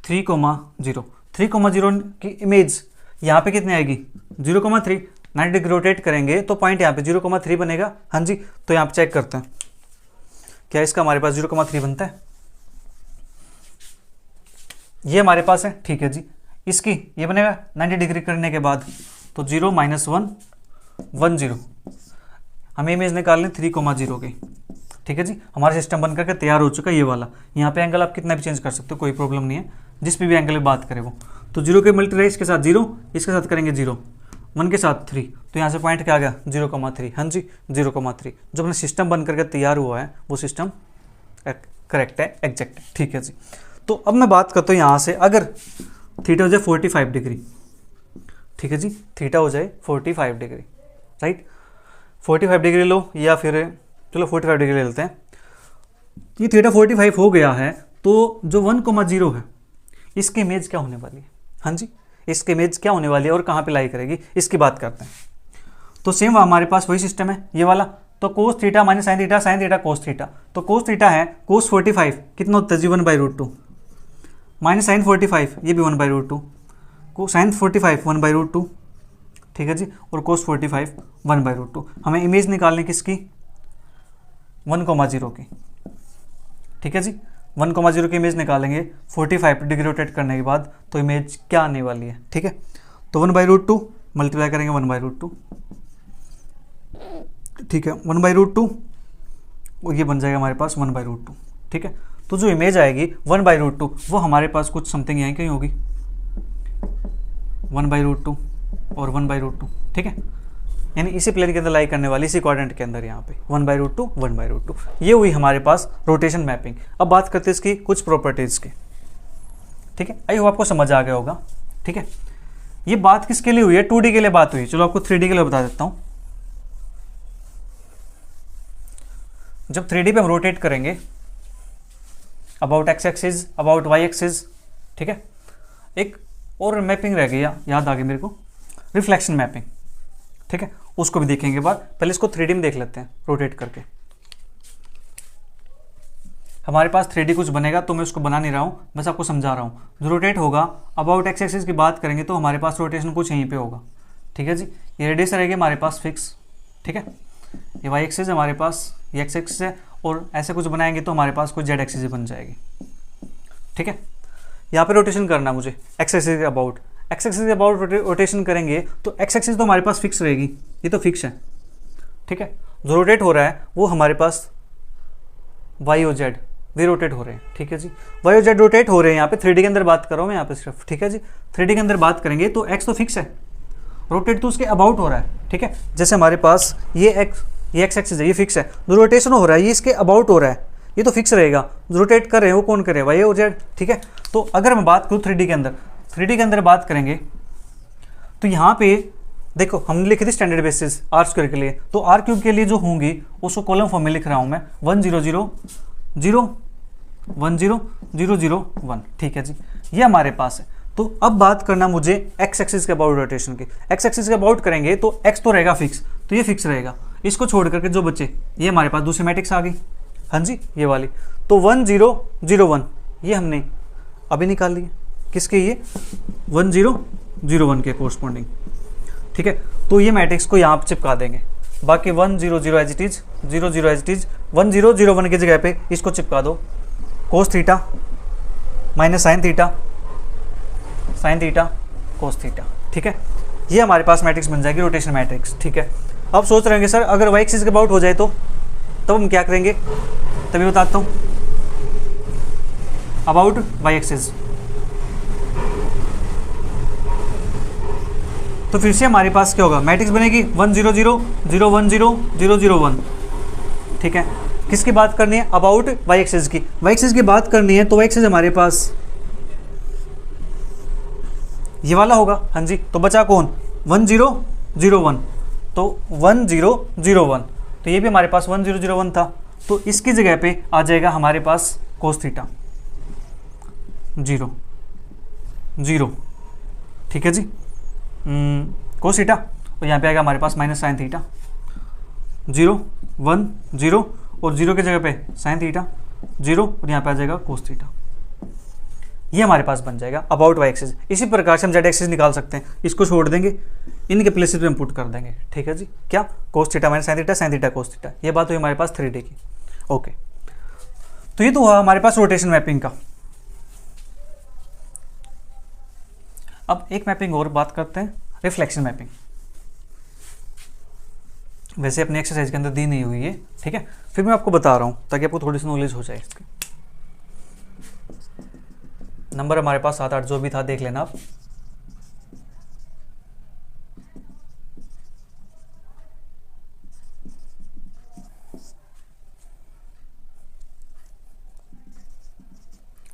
3,0, 3,0 की इमेज यहाँ पे कितनी आएगी 0,3, 90 डिग्री रोटेट करेंगे तो पॉइंट यहाँ पे 0,3 बनेगा, हाँ जी। तो यहाँ पे चेक करते हैं क्या इसका हमारे पास 0,3 बनता है, ये हमारे पास है, ठीक है जी। इसकी ये बनेगा 90 डिग्री करने के बाद तो 0 -1 1 0, हमें इमेज निकालनी 3,0 की, ठीक है जी। हमारा सिस्टम बन करके तैयार हो चुका है, ये वाला। यहाँ पे एंगल आप कितना भी चेंज कर सकते हो, कोई प्रॉब्लम नहीं है, जिस पे भी एंगल में बात करें वो। तो 0 के मल्टीप्लाई इसके साथ 0, इसके साथ करेंगे 0, 1 के साथ 3, तो यहाँ से पॉइंट क्या आ गया 0,3, हाँ जी 0,3। जो अपना सिस्टम बन करके तैयार हुआ है वो सिस्टम करेक्ट है, एग्जैक्ट है, ठीक है जी। तो अब मैं बात करता हूँ यहाँ से, अगर थीटा हो जाए 45 डिग्री, ठीक है जी, थीटा हो जाए 45 डिग्री, राइट, 45 डिग्री लो, या फिर चलो 45 डिग्री ले लेते हैं। ये थीटा 45 हो गया है, तो जो 1,0 है इसकी इमेज क्या होने वाली है, हाँ जी, इसकी इमेज क्या होने वाली है और कहाँ पे लाई करेगी, इसकी बात करते हैं। तो सेम हमारे पास वही सिस्टम है, ये वाला। तो cos theta minus sin theta, sin theta cos theta, तो cos थीटा है cos 45 कितना होता है जी 1/√2, माइनस sin 45 ये भी 1/√2, sin 45 1/√2, ठीक है जी। और cos 45 1/√2। हमें इमेज निकालने किसकी 1,0 की, ठीक है जी। 1,0 की इमेज निकालेंगे 45 डिग्री रोटेट करने के बाद, तो इमेज क्या आने वाली है, ठीक है। तो 1/√2 मल्टीप्लाई करेंगे 1/√2, ठीक है, 1/√2 और ये बन जाएगा हमारे पास 1/√2, ठीक है। तो जो इमेज आएगी 1/√2 वो हमारे पास कुछ समथिंग यहीं कहीं होगी, 1/√2 और 1/√2, ठीक है, यानी इसी प्लेन के अंदर लाई करने वाली, इसी क्वाड्रेंट के अंदर यहाँ पे 1/√2 1/√2। ये हुई हमारे पास रोटेशन मैपिंग। अब बात करते हैं इसकी कुछ प्रॉपर्टीज की, ठीक है। आई होप आपको समझ आ गया होगा, ठीक है। ये बात किसके लिए हुई है, 2D के लिए बात हुई। चलो आपको 3D के लिए बता देता हूँ। जब 3D पे हम रोटेट करेंगे about x axis, about y axis, ठीक है। एक और मैपिंग रह गई, याद आ गई मेरे को, रिफ्लेक्शन मैपिंग, ठीक है, उसको भी देखेंगे बाद। पहले इसको 3D में देख लेते हैं रोटेट करके। हमारे पास 3D कुछ बनेगा, तो मैं उसको बना नहीं रहा हूँ, बस आपको समझा रहा हूँ। जो रोटेट होगा अबाउट x एक्सिस की बात करेंगे तो हमारे पास रोटेशन कुछ यहीं पे होगा, ठीक है जी। ये रेडियस रहेगी हमारे पास फिक्स, ठीक है। ये y एक्सिस हमारे पास, ये x एक्सिस है, और ऐसे कुछ बनाएंगे तो हमारे पास कुछ z एक्सिस बन जाएगी, ठीक है। यहाँ पे रोटेशन करना मुझे x एक्सिस के अबाउट, x एक्सिस के अबाउट रोटेशन करेंगे तो x एक्सिस तो हमारे पास फिक्स रहेगी, ये तो फिक्स है, ठीक है। जो रोटेट हो रहा है वो हमारे पास y और z वे रोटेट हो रहे हैं, ठीक है जी। y और z रोटेट हो रहे हैं, यहाँ पे 3D के अंदर बात कर रहा हूँ मैं यहाँ पे सिर्फ, ठीक है जी। 3D के अंदर बात करेंगे तो x तो फिक्स है, रोटेट तो उसके अबाउट हो रहा है, ठीक है। जैसे हमारे पास ये x एक्सिस है, ये फिक्स है। जो रोटेशन हो रहा है ये इसके अबाउट हो रहा है, ये तो फिक्स रहेगा। जो रोटेट कर रहे हैं वो कौन करे, y और z, ठीक है। तो अगर मैं बात करूँ 3D के अंदर बात करेंगे तो यहाँ पे देखो हमने लिखी थी स्टैंडर्ड बेसिस r² के लिए, तो r³ के लिए जो होंगी उसको कॉलम फॉर्म में लिख रहा हूँ मैं 1 0 0 0 1 0 0 0 1, ठीक है जी। ये हमारे पास है। तो अब बात करना मुझे x एक्सिस के अबाउट रोटेशन की। x एक्सिस के अबाउट करेंगे तो x तो रहेगा फिक्स, तो ये फिक्स रहेगा। इसको छोड़ करके जो बचे ये हमारे पास दूसरी मैट्रिक्स आ गई, हाँ जी ये वाली। तो 1 0 0 1 ये हमने अभी निकाल लिया, किसके, ये 1 0 0 1 के कोरस्पॉन्डिंग। ठीक है, तो ये मैट्रिक्स को यहाँ पर चिपका देंगे। बाकी 1 0 0 as it is, 0 0 as it is, 1 0 0 1 की जगह पे इसको चिपका दो, cos theta minus sign theta, sine theta cos theta. ठीक है, ये हमारे पास मैट्रिक्स बन जाएगी रोटेशन मैट्रिक्स। ठीक है, अब सोच रहे हैं सर अगर वाई एक्सिस के अबाउट हो जाए तो तब हम क्या करेंगे, तभी बताता हूँ। अबाउट वाई एक्सिस, तो फिर से हमारे पास क्या होगा, मैट्रिक्स बनेगी 1 0 0 0 1 0 0 0 1। ठीक है, किसकी बात करनी है, अबाउट वाई एक्सिस की। वाई एक्सिस की बात करनी है तो वाई एक्सिस हमारे पास ये वाला होगा। हाँ जी, तो बचा कौन, 1 0 0 1, तो 1 0 0 1, तो ये भी हमारे पास 1 0 0 1 था, तो इसकी जगह पे आ जाएगा हमारे पास कोस थीटा 0 0। ठीक है जी, कोस थीटा, और यहाँ पे आएगा हमारे पास माइनस साइन थीटा 0 1 0, और 0 की जगह पे साइन थीटा 0, और यहाँ पे आ जाएगा कोस थीटा। ये हमारे पास बन जाएगा अबाउट वाई एक्सिस। इसी प्रकार से हम जेड एक्सिस निकाल सकते हैं, इसको छोड़ देंगे, इनके प्लेसेस पे हम पुट कर देंगे। ठीक है जी, क्या, cos theta minus sine theta cos theta. ये बात हुई हमारे पास 3D की। ओके, तो ये तो हुआ हमारे पास रोटेशन मैपिंग का। अब एक मैपिंग और बात करते हैं, रिफ्लेक्शन मैपिंग। वैसे अपनी एक्सरसाइज के अंदर दी नहीं हुई है, ठीक है, फिर मैं आपको बता रहा हूँ ताकि आपको थोड़ी सी नॉलेज हो जाए इसकी। नंबर हमारे पास 7 8 जो भी था देख लेना आप।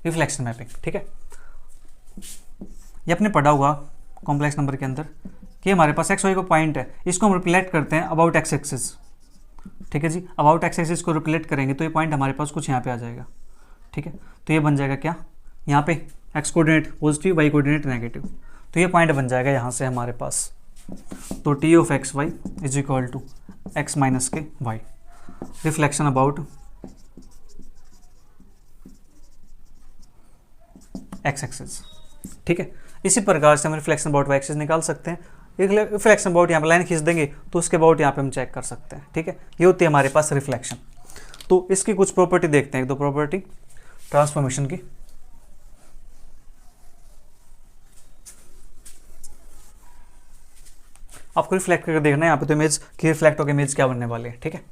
रिफ्लेक्शन मैपिंग, ठीक है, ये आपने पढ़ा हुआ कॉम्प्लेक्स नंबर के अंदर कि हमारे पास एक्स वाई का पॉइंट है, इसको हम रिप्लेट करते हैं अबाउट एक्स एक्सिस। ठीक है जी, अबाउट एक्स एक्सिस को रिप्लेट करेंगे तो ये पॉइंट हमारे पास कुछ यहाँ पे आ जाएगा। ठीक है, तो ये बन जाएगा क्या, यहाँ पे x coordinate positive, y coordinate negative, तो ये पॉइंट बन जाएगा यहाँ से हमारे पास। तो T of x y is equal to x minus के y, reflection about x axis. ठीक है, इसी प्रकार से हम रिफ्लेक्शन अबाउट वाई एक्सिस निकाल सकते हैं। रिफ्लेक्शन अबाउट यहाँ पे लाइन खींच देंगे तो उसके अबाउट यहाँ पे हम चेक कर सकते हैं। ठीक है, ये होती है हमारे पास रिफ्लेक्शन। तो इसकी कुछ प्रॉपर्टी देखते हैं, एक दो प्रॉपर्टी ट्रांसफॉर्मेशन की। आपको रिफ्लेक्ट करके देखना है यहाँ पे तो इमेज की रिफ्लेक्ट होकर इमेज क्या बनने वाली है। ठीक है,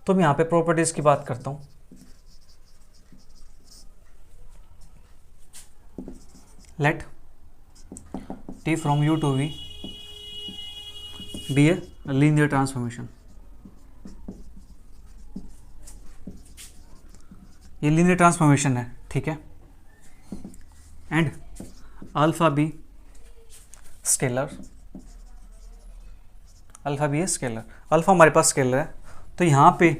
तो मैं यहाँ पे प्रॉपर्टीज की बात करता हूँ। Let t from u to v be a linear transformation। ये लीनियर ट्रांसफॉर्मेशन है, ठीक है, and alpha be scalar, alpha be है स्केलर, अल्फा हमारे पास स्केलर है, तो यहाँ पे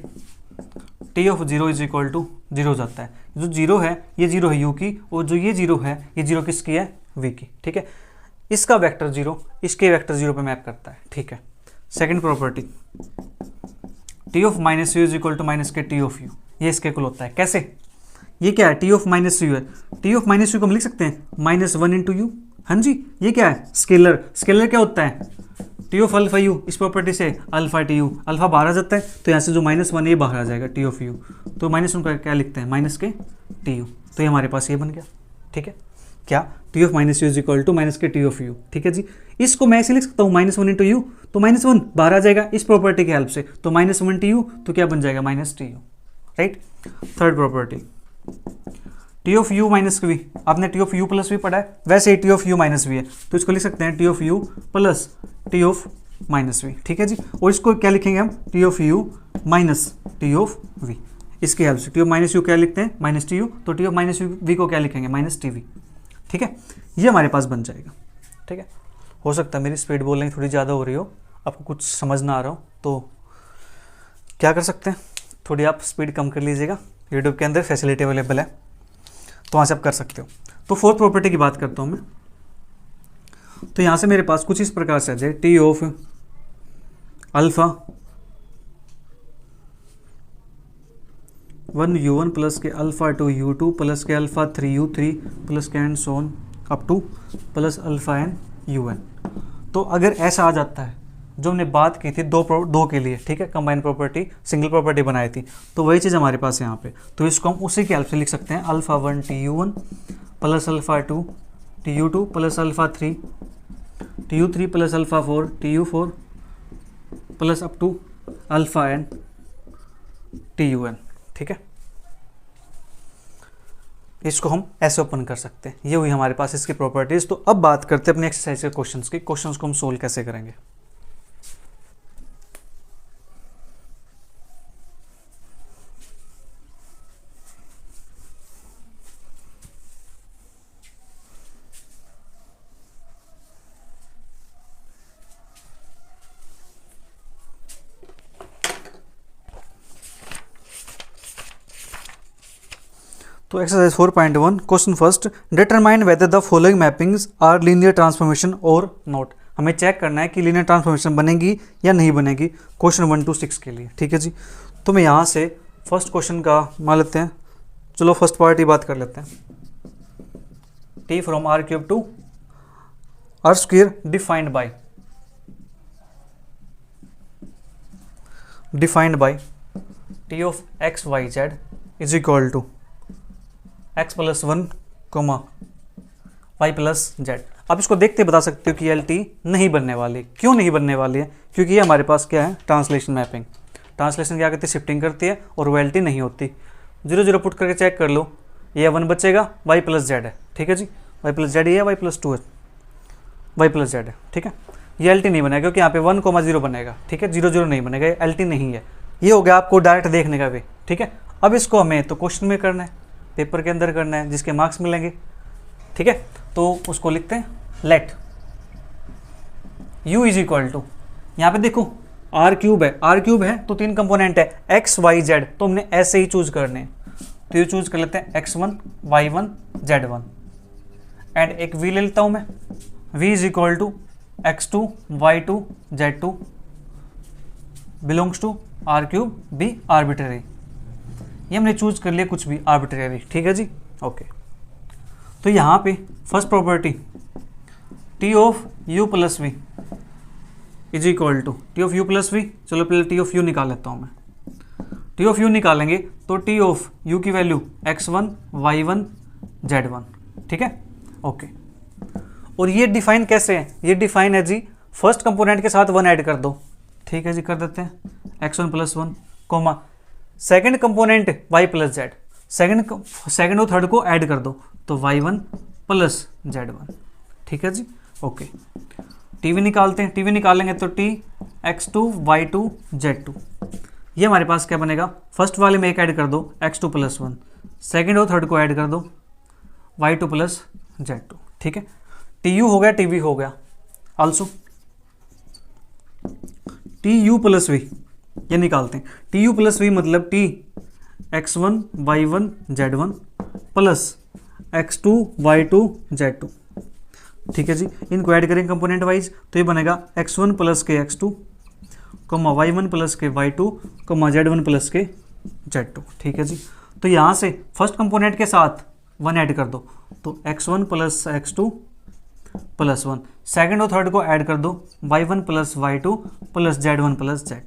t of 0 is equal to 0 हो जाता है। जो 0 है ये 0 है u की, और जो ये 0 है ये 0 किसकी है, v की। ठीक है, इसका वेक्टर 0 इसके वेक्टर 0 पे मैप करता है। ठीक है, second property t of minus u is equal to minus के टी ऑफ यू, ये इसके इक्वल होता है। कैसे, ये क्या है, टी ऑफ माइनस यू है, टी ऑफ माइनस यू को हम लिख सकते हैं -1 इंटू यू। हाँ जी, ये क्या है, स्केलर, स्केलर क्या होता है, टी ऑफ अल्फा यू, इस प्रॉपर्टी से अल्फा टी यू, अल्फा बाहर आ जाता है तो यहाँ से जो -1 ये बाहर आ जाएगा टी ऑफ यू, तो -1 का क्या लिखते हैं, माइनस के टी यू, तो ये हमारे पास ये बन गया। ठीक है, क्या, t of minus u is equal to minus के टी ऑफ यू। ठीक है जी, इसको मैं ऐसे लिख सकता हूँ -1 इंटू यू, तो -1 बाहर आ जाएगा इस प्रॉपर्टी की हेल्प से, तो -1 टी यू, तो क्या बन जाएगा minus t u. Right, third property t of u minus v, आपने t of u plus v पढ़ा है, वैसे ही t of u minus v है, तो इसको लिख सकते हैं t of u plus T of minus v. ठीक है जी, और इसको क्या लिखेंगे हम, t of u minus t of v, इसकी हेल्प से टी ऑफ माइनस यू क्या लिखते हैं, माइनस टी यू, तो टी ऑफ माइनस वी को क्या लिखेंगे, माइनस टी वी। ठीक है, ये हमारे पास बन जाएगा। ठीक है, हो सकता है मेरी स्पीड बोलने की थोड़ी ज़्यादा हो रही हो, आपको कुछ समझ ना आ रहा हो, तो क्या कर सकते हैं, थोड़ी आप स्पीड कम कर लीजिएगा, यूट्यूब के अंदर फैसिलिटी अवेलेबल है, तो वहाँ से आप कर सकते हो। तो फोर्थ प्रॉपर्टी की बात करता हूँ मैं, तो यहाँ से मेरे पास कुछ इस प्रकार से आ जाए, T of alpha 1u1 plus के अल्फा 2u2 प्लस के अल्फा 3u3 प्लस के and Son up to plus alpha n UN। तो अगर ऐसा आ जाता है जो हमने बात की थी दो के लिए, ठीक है, कंबाइन प्रॉपर्टी, सिंगल प्रॉपर्टी बनाई थी, तो वही चीज़ हमारे पास यहाँ पे, तो इसको हम उसी की हेल्प से लिख सकते हैं alpha 1 TU1 plus alpha 2 TU2 plus alpha 3 TU3 plus alpha 4 TU4 plus up to alpha n TUN, ठीक है। इसको हम ऐसे ओपन कर सकते हैं। ये हुई हमारे पास इसकी प्रॉपर्टीज। तो अब बात करते हैं अपने एक्सरसाइज के क्वेश्चंस की। क्वेश्चंस को हम सोल्व कैसे करेंगे। तो exercise 4.1 question first, determine whether the following mappings are linear transformation और नॉट। हमें चेक करना है कि लीनियर ट्रांसफॉर्मेशन बनेगी या नहीं बनेगी क्वेश्चन 1 to 6 के लिए, ठीक है जी। तो मैं यहाँ से फर्स्ट क्वेश्चन का मान लेते हैं, चलो फर्स्ट पार्ट ही बात कर लेते हैं। T from r cube to r square defined by t of x y z is equal to x plus 1 comma y plus z. आप इसको देखते बता सकते हो कि एल टी नहीं बनने वाली। क्यों नहीं बनने वाली है? क्योंकि ये हमारे पास क्या है, ट्रांसलेशन मैपिंग। ट्रांसलेशन क्या करती है, शिफ्टिंग करती है और वो एल टी नहीं होती। 0 0 पुट करके चेक कर लो, ये 1 बचेगा, वाई प्लस जेड है, ठीक है जी। वाई प्लस जेड ये है, वाई प्लस 2 है, वाई प्लस जेड है, ठीक है। ये एल टी नहीं बनेगा क्योंकि यहाँ पे 1,0 बनेगा, ठीक है। 0 0 नहीं बनेगा, ये एल टी नहीं है। ये हो गया आपको डायरेक्ट देखने का वे, ठीक है। अब इसको हमें तो क्वेश्चन में करना है, पेपर के अंदर करना है, जिसके मार्क्स मिलेंगे, ठीक है। तो उसको लिखते हैं let u is equal to, यहाँ पे देखो आर क्यूब है तो 3 कंपोनेंट है x y z, तो हमने ऐसे ही चूज करने हैं। तो ये चूज कर लेते हैं x1 y1 z1 एंड एक v ले लेता हूं मैं, v is equal to x2 y2 z2 belongs to r cube be arbitrary. ये हमने चूज कर लिया कुछ भी आर्बिट्रेरी, ठीक है जी, ओके। तो यहाँ पे first property t of u plus v is equal to T of u plus v. चलो पहले टी ऑफ यू निकाल लेता हूँ मैं। टी ऑफ यू निकालेंगे तो टी ऑफ यू की वैल्यू x1 y1 z1, ठीक है, ओके। और ये डिफाइन कैसे है? ये डिफाइन है जी, फर्स्ट कंपोनेंट के साथ 1 ऐड कर दो, ठीक है जी, कर देते हैं x1 plus 1 comma second component y plus z, second और थर्ड को ऐड कर दो तो y1 प्लस z1, ठीक है जी, ओके। टीवी निकालते हैं, टीवी निकालेंगे तो t x2 y2 z2। ये हमारे पास क्या बनेगा, फर्स्ट वाले में एक ऐड कर दो x2 प्लस 1, सेकेंड और थर्ड को ऐड कर दो y2 प्लस z2, ठीक है। tu हो गया, tv हो गया, आल्सो tu प्लस v, ये निकालते हैं। टी यू प्लस वी मतलब T x1 y1 z1 plus x2 y2 z2, ठीक है जी। इनको ऐड करेंगे कंपोनेंट वाइज तो ये बनेगा x1 plus k x2 coma y1 plus के y2 कोमा z1 प्लस के z2, ठीक है जी। तो यहाँ से फर्स्ट कंपोनेंट के साथ 1 ऐड कर दो तो x1 plus x2 plus 1, second और थर्ड को ऐड कर दो y1 plus y2 plus z1 plus z2,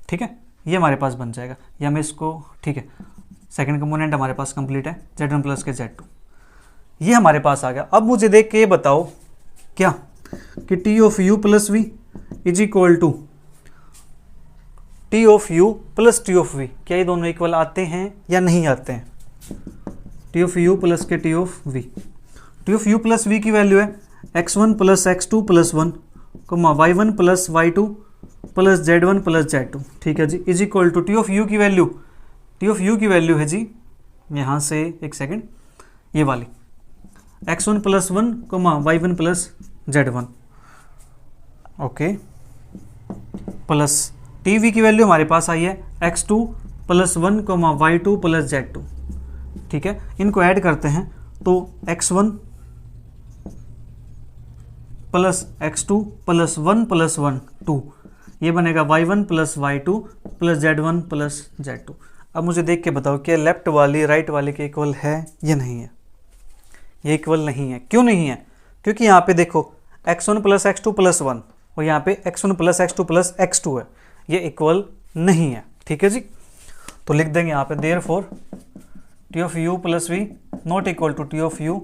ठीक है। ये हमारे पास बन जाएगा, या मैं इसको, ठीक है, सेकंड कंपोनेंट हमारे पास कंप्लीट है z1 प्लस के z2, ये हमारे पास आ गया। अब मुझे देख के ये बताओ क्या कि T of u plus v is equal to T of u plus T of v, क्या ये दोनों इक्वल आते हैं या नहीं आते हैं? टी ऑफ यू प्लस के T of v, t of u plus v की वैल्यू है x1 plus x2 plus 1 comma y1 plus y2 plus z1 plus z2, ठीक है जी, is equal to T of u की वैल्यू है जी, यहाँ से एक सेकेंड, ये वाली x1 plus 1 comma y1 plus z1, okay, plus t v की वैल्यू हमारे पास आई है x2 plus 1 coma y2 plus z2, ठीक है। इनको ऐड करते हैं तो x1 plus x2 plus 1 plus 1 2, ये बनेगा y1 plus y2 plus z1 plus z2। अब मुझे देख के बताओ कि लेफ्ट वाली राइट वाले के इक्वल है या नहीं है? ये इक्वल नहीं है। क्यों नहीं है? क्योंकि यहाँ पे देखो x1 plus x two plus one और यहाँ पे x1 plus x two plus x2 है, ये इक्वल नहीं है। ठीक है जी, तो लिख देंगे यहाँ पे therefore t of u plus v not equal to T of u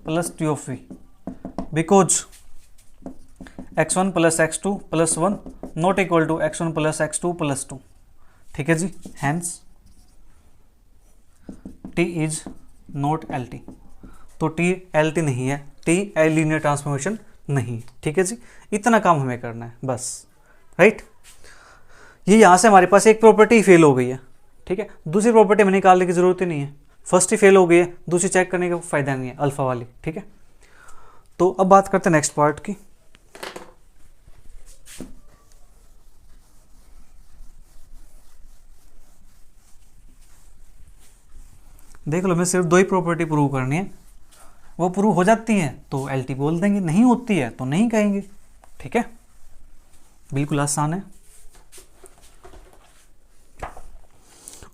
plus T of v because x1 plus x two plus one not equal to x1 plus x two plus two. ठीक है जी, hence t is not LT, तो t LT नहीं है, t लीनियर ट्रांसफॉर्मेशन नहीं। ठीक है जी, इतना काम हमें करना है बस, राइट। ये यहाँ से हमारे पास एक प्रॉपर्टी फेल हो गई है। ठीक है, दूसरी प्रॉपर्टी हमें निकालने की जरूरत ही नहीं है, फर्स्ट ही फेल हो गई है, दूसरी चेक करने का फायदा नहीं है अल्फा वाली। ठीक है, तो अब बात करते हैं नेक्स्ट पार्ट की। देख लो, मैं सिर्फ दो ही प्रॉपर्टी प्रूव करनी है, वो प्रूव हो जाती हैं तो LT बोल देंगे, नहीं होती है तो नहीं कहेंगे। ठीक है, बिल्कुल आसान है।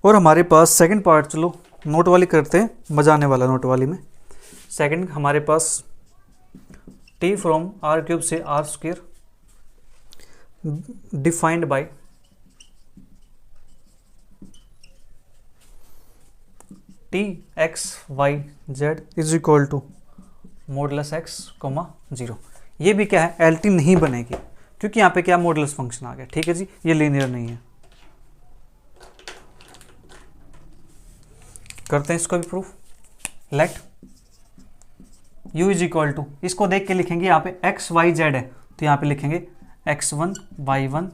और हमारे पास सेकंड पार्ट, चलो नोट वाली करते हैं, मजा आने वाला नोट वाली में। सेकंड हमारे पास t फ्रॉम r³ से r² defined by t x y z is equal to modulus x, 0। ये भी क्या है, LT नहीं बनेगी क्योंकि यहाँ पे क्या मॉडुलस फंक्शन आ गया। ठीक है जी, ये लीनियर नहीं है। करते हैं इसको भी proof. Let u is equal to, इसको देख के लिखेंगे यहाँ पे x y z है तो यहाँ पे लिखेंगे x1 y1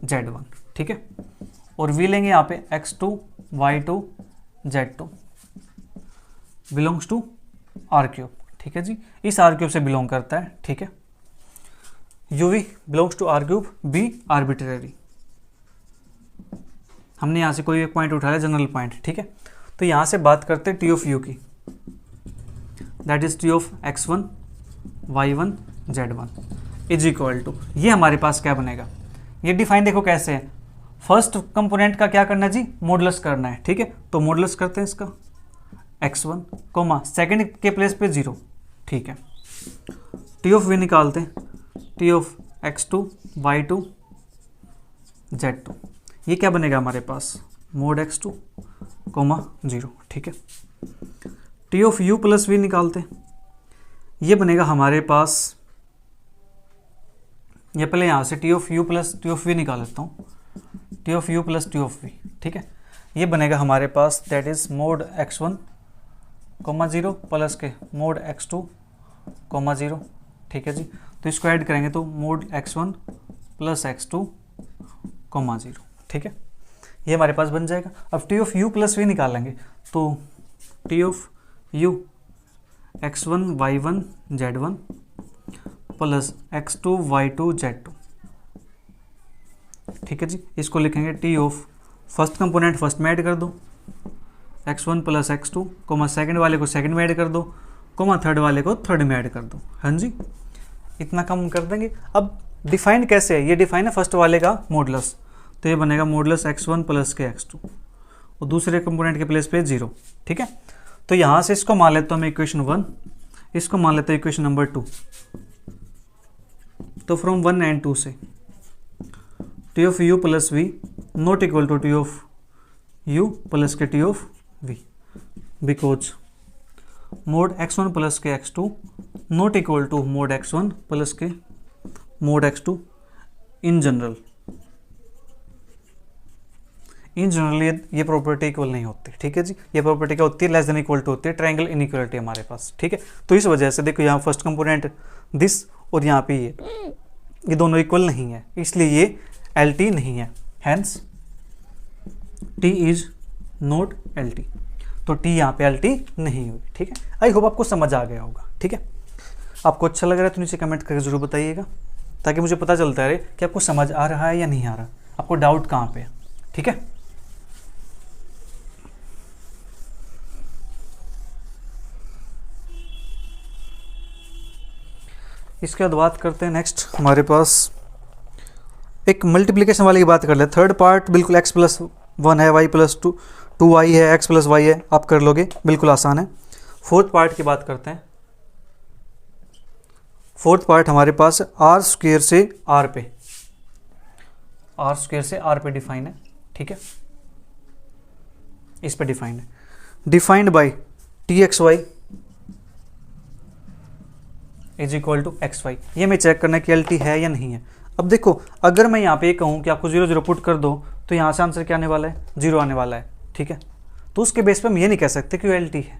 z1। ठीक है, और v लेंगे यहाँ पे x2 y2 z2 belongs to r³। ठीक है जी, इस r³ से बिलोंग करता है। ठीक है, uv belongs to r³ be arbitrary. हमने यहाँ से कोई एक पॉइंट उठाया, जनरल पॉइंट। ठीक है, तो यहाँ से बात करते हैं टी ऑफ यू की, that is t of x1 y1 z1 is equal to, ये हमारे पास क्या बनेगा, ये डिफाइन देखो कैसे है। फर्स्ट कंपोनेंट का क्या करना है जी, मॉडुलस करना है। ठीक है, तो मॉडुलस करते हैं इसका x1 कोमा सेकेंड के प्लेस पे 0। ठीक है, टी ऑफ वी निकालते हैं, t of x2 y2 z2, ये क्या बनेगा हमारे पास, मोड x2 कोमा 0। ठीक है, t of u plus v निकालते हैं, ये बनेगा हमारे पास, ये पहले यहाँ से t of u plus T of v निकाल लेता हूँ, t of u plus T of v. ठीक है, ये बनेगा हमारे पास that is mod x1 comma 0 plus k mod x2 comma 0। ठीक है जी, तो इसको ऐड करेंगे तो mode x1 plus x2 comma 0। ठीक है, ये हमारे पास बन जाएगा। अब t of u plus v निकालेंगे, तो T of u x1 y1 z1 plus x2 y2 z2। ठीक है जी, इसको लिखेंगे t of first component first में ऐड कर दो x1 plus x2 coma second वाले को सेकंड में ऐड कर दो कोमा थर्ड वाले को थर्ड में ऐड कर दो। हाँ जी, इतना कम कर देंगे। अब डिफाइन कैसे है, ये डिफाइन है फर्स्ट वाले का मॉडुलस, तो ये बनेगा modulus x1 plus k x2 और दूसरे कंपोनेंट के प्लेस पे 0। ठीक है, तो यहाँ से इसको मान लेते हम इक्वेशन 1, इसको मान लेते हैं इक्वेशन नंबर 2। तो फ्रॉम 1 एंड 2 से t of u plus v not equal to T of u plus के T of v because mod x1 plus k x2 not equal to mod x1 plus k mod x2 in general. In general ये प्रॉपर्टी इक्वल नहीं होती। ठीक है जी, ये प्रॉपर्टी क्या होती है, लेस देन इक्वल टू होती है, ट्रायंगल इनइक्वालिटी हमारे पास। ठीक है, तो इस वजह से देखो यहाँ फर्स्ट कंपोनेंट दिस और यहाँ पे ये दोनों इक्वल नहीं है, इसलिए ये LT नहीं है, hence T is not LT, तो T यहाँ पे LT नहीं हुई। ठीक है, आई होप आपको समझ आ गया होगा। ठीक है, आपको अच्छा लग रहा है तो नीचे कमेंट करके जरूर बताइएगा, ताकि मुझे पता चलता रहे कि आपको समझ आ रहा है या नहीं आ रहा, आपको डाउट कहाँ पे है। ठीक है, इसके बाद बात करते हैं नेक्स्ट, हमारे पास एक मल्टीप्लिकेशन वाली की बात कर ले। थर्ड पार्ट बिल्कुल x प्लस 1 है, y प्लस 2y है, x प्लस y है, आप कर लोगे, बिल्कुल आसान है। फोर्थ पार्ट की बात करते हैं। फोर्थ पार्ट हमारे पास आर स्क्वेयर से आर पे, आर स्क्वेयर से आर पे डिफाइन है, ठीक है, इस पे डिफाइंड है, defined by t x y is equal to x y. ये मैं चेक करना है कि एल टी है या नहीं है। अब देखो, अगर मैं यहाँ पे कहूँ कि आपको 0 0 पुट कर दो तो यहाँ से आंसर क्या आने वाला है, 0 आने वाला है, ठीक है। तो उसके बेस पे हम ये नहीं कह सकते कि वो एल टी है।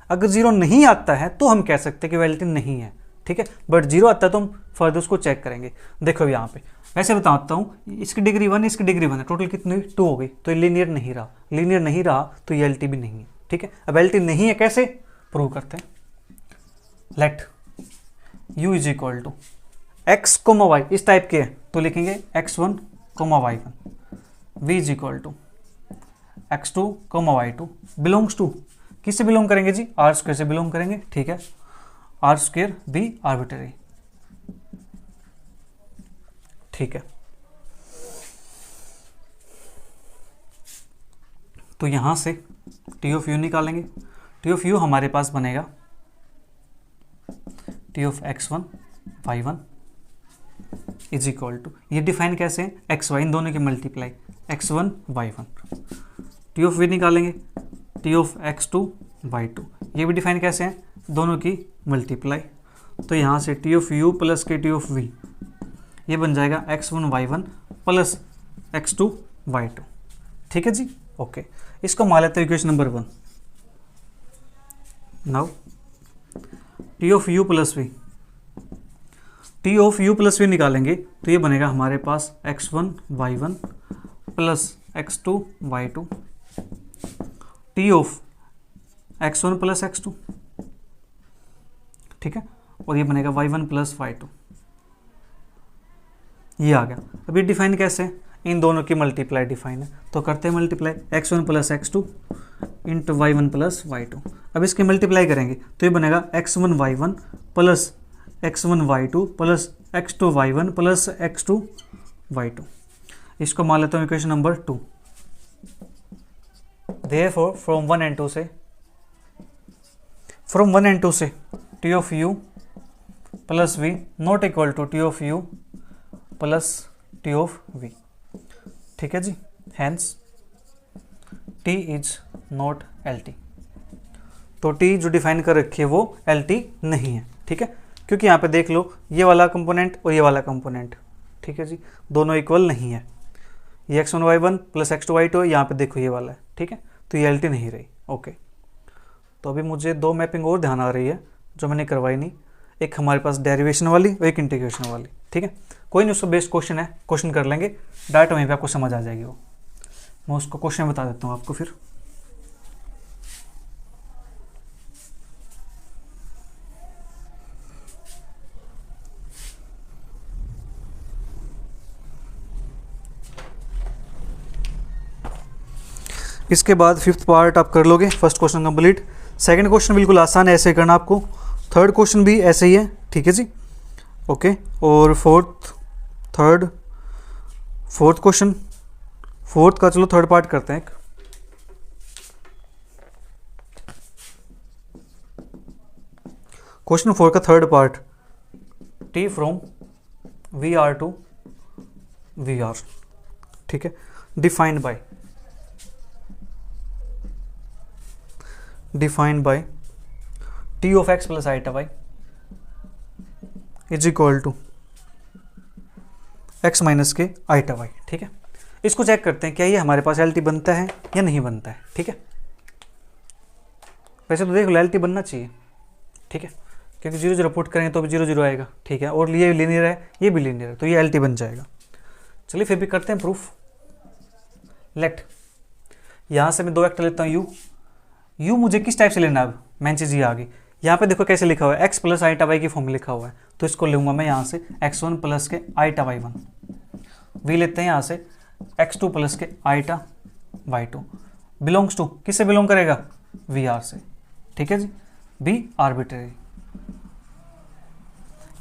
अगर 0 नहीं आता है तो हम कह सकते हैं कि वो एल टी नहीं है, ठीक है। बट 0 आता है तो हम फर्दर उसको चेक करेंगे। देखो यहाँ पे वैसे बताता हूँ, इसकी डिग्री 1, इसकी डिग्री 1 है, टोटल कितनी हुई 2 हो गई, तो ये लीनियर नहीं रहा, लीनियर नहीं रहा तो ये एल टी भी नहीं है, ठीक है। अब एल टी नहीं है कैसे प्रूव करते हैं, let u is equal to x comma y, इस टाइप के है तो लिखेंगे x1 comma y1, v is equal to x2 comma y2 belongs to, किससे बिलोंग करेंगे जी, आर स्क्वायर से बिलोंग करेंगे, ठीक है। आर स्क्वायर बी आर्बिट्ररी, ठीक है। तो यहां से टी ऑफ यू निकालेंगे, टी ऑफ यू हमारे पास बनेगा t of x1 y1 is equal to, ये डिफाइन कैसे है, एक्स वाई इन दोनों की multiply x1 y1, t of v निकालेंगे टी ऑफ x2 y2, ये भी डिफाइन कैसे है, दोनों की मल्टीप्लाई। तो यहाँ से टी ऑफ u प्लस के टी ऑफ v, ये बन जाएगा x1 y1 plus x2 y2, ठीक है जी, ओके। इसको मान लेते हैं equation number 1। Now t of u plus v, T of u plus v निकालेंगे तो ये बनेगा हमारे पास x1 y1 plus x2 y2, T of x1 plus x2, ठीक है, और ये बनेगा y1 प्लस y2, ये आ गया। अब ये डिफाइन कैसे है, इन दोनों की मल्टीप्लाई डिफाइन है, तो करते हैं multiply x1 plus x2 into y1 plus y2। अब इसकी मल्टीप्लाई करेंगे तो ये बनेगा x1 y1 plus x1 y2 plus x2 y1 plus x2 y2। इसको मान लेता हूँ equation number 2। Therefore from 1 and 2 से, फ्रॉम 1 एंड 2 से t of u plus v not equal to T of u plus T of v, ठीक है जी। Hence t is not L T, तो t जो डिफाइन कर रखी है वो एल टी नहीं है, ठीक है, क्योंकि यहाँ पे देख लो ये वाला कंपोनेंट और ये वाला कंपोनेंट, ठीक है जी, दोनों इक्वल नहीं है, ये x1 y1 plus x2 y2 यहाँ पे देखो ये वाला है, ठीक है, तो ये एल टी नहीं रही, ओके। तो अभी मुझे 2 मैपिंग और ध्यान आ रही है जो मैंने करवाई नहीं, एक हमारे पास डेरिवेशन वाली और एक इंटीग्रेशन वाली, ठीक है। कोई नहीं, उसका बेस्ड क्वेश्चन है, क्वेश्चन कर लेंगे डायरेक्ट, वहीं पे आपको समझ आ जाएगी वो। मैं उसको क्वेश्चन बता देता हूँ आपको फिर। इसके बाद 5th पार्ट आप कर लोगे, first question complete. Second question बिल्कुल आसान है, ऐसे करना आपको। थर्ड क्वेश्चन भी ऐसे ही है, ठीक है जी, ओके। और फोर्थ क्वेश्चन, फोर्थ का चलो थर्ड पार्ट करते हैं। क्वेश्चन 4 का third part, t from v r to we are, ठीक है, defined by t of x plus iota y is equal to x minus के आईटा वाई, ठीक है। इसको चेक करते हैं क्या ये हमारे पास एल टी बनता है या नहीं बनता है, ठीक है। वैसे तो देख लो एल टी बनना चाहिए, ठीक है, क्योंकि 0 0 पुट करेंगे तो भी 0 0 आएगा, ठीक है, और ये लीनियर है, ये भी लीनियर है, तो ये एल टी बन जाएगा। चलिए फिर भी करते हैं प्रूफ। लेट, यहाँ से मैं 2 वेक्टर लेता हूँ u मुझे किस टाइप से लेना है, अब मेन चीज़ ये आ गई। यहाँ पे देखो कैसे लिखा हुआ है, x प्लस आईटा वाई की फॉर्म में लिखा हुआ है, तो इसको लूँगा मैं यहाँ से x1 प्लस के आईटा y1, v लेते हैं यहाँ से x2 प्लस के आईटा y2, बिलोंग्स टू, किससे बिलोंग करेगा, वी आर से, ठीक है जी, बी आर्बिट्रेरी।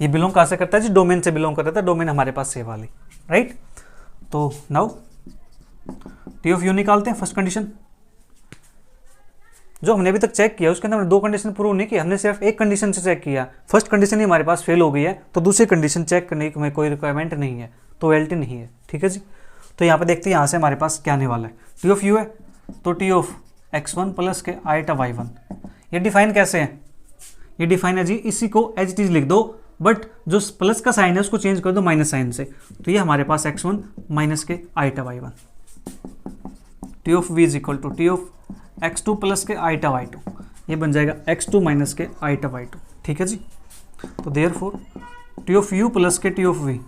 ये बिलोंग कहाँ से करता है जी, डोमेन से बिलोंग करता है, डोमेन हमारे पास से वाली, राइट। तो नाउ टी ऑफ यू निकालते हैं, फर्स्ट कंडीशन जो हमने अभी तक चेक किया उसके अंदर हमने 2 कंडीशन प्रूव नहीं की, हमने सिर्फ एक कंडीशन से चेक किया। फर्स्ट कंडीशन ही हमारे पास फेल हो गई है, तो दूसरी कंडीशन चेक करने की हमें कोई रिक्वायरमेंट नहीं है, तो एल टी नहीं है। ठीक है जी। तो यहाँ पे देखते हैं यहाँ से हमारे पास क्या आने वाला है। टी ऑफ यू है तो टी ऑफ x1 प्लस के आइटा y1, ये डिफाइन कैसे है? ये डिफाइन है जी, इसी को एज इट इज लिख दो, बट जो प्लस का साइन है उसको चेंज कर दो माइनस साइन से, तो ये हमारे पास x1 माइनस के iota y1। T of v is equal to T of x2 plus के आइटा y2, ये बन जाएगा x2 माइनस के आइटा y2। ठीक है जी। तो therefore t of u plus के टी ऑफ v,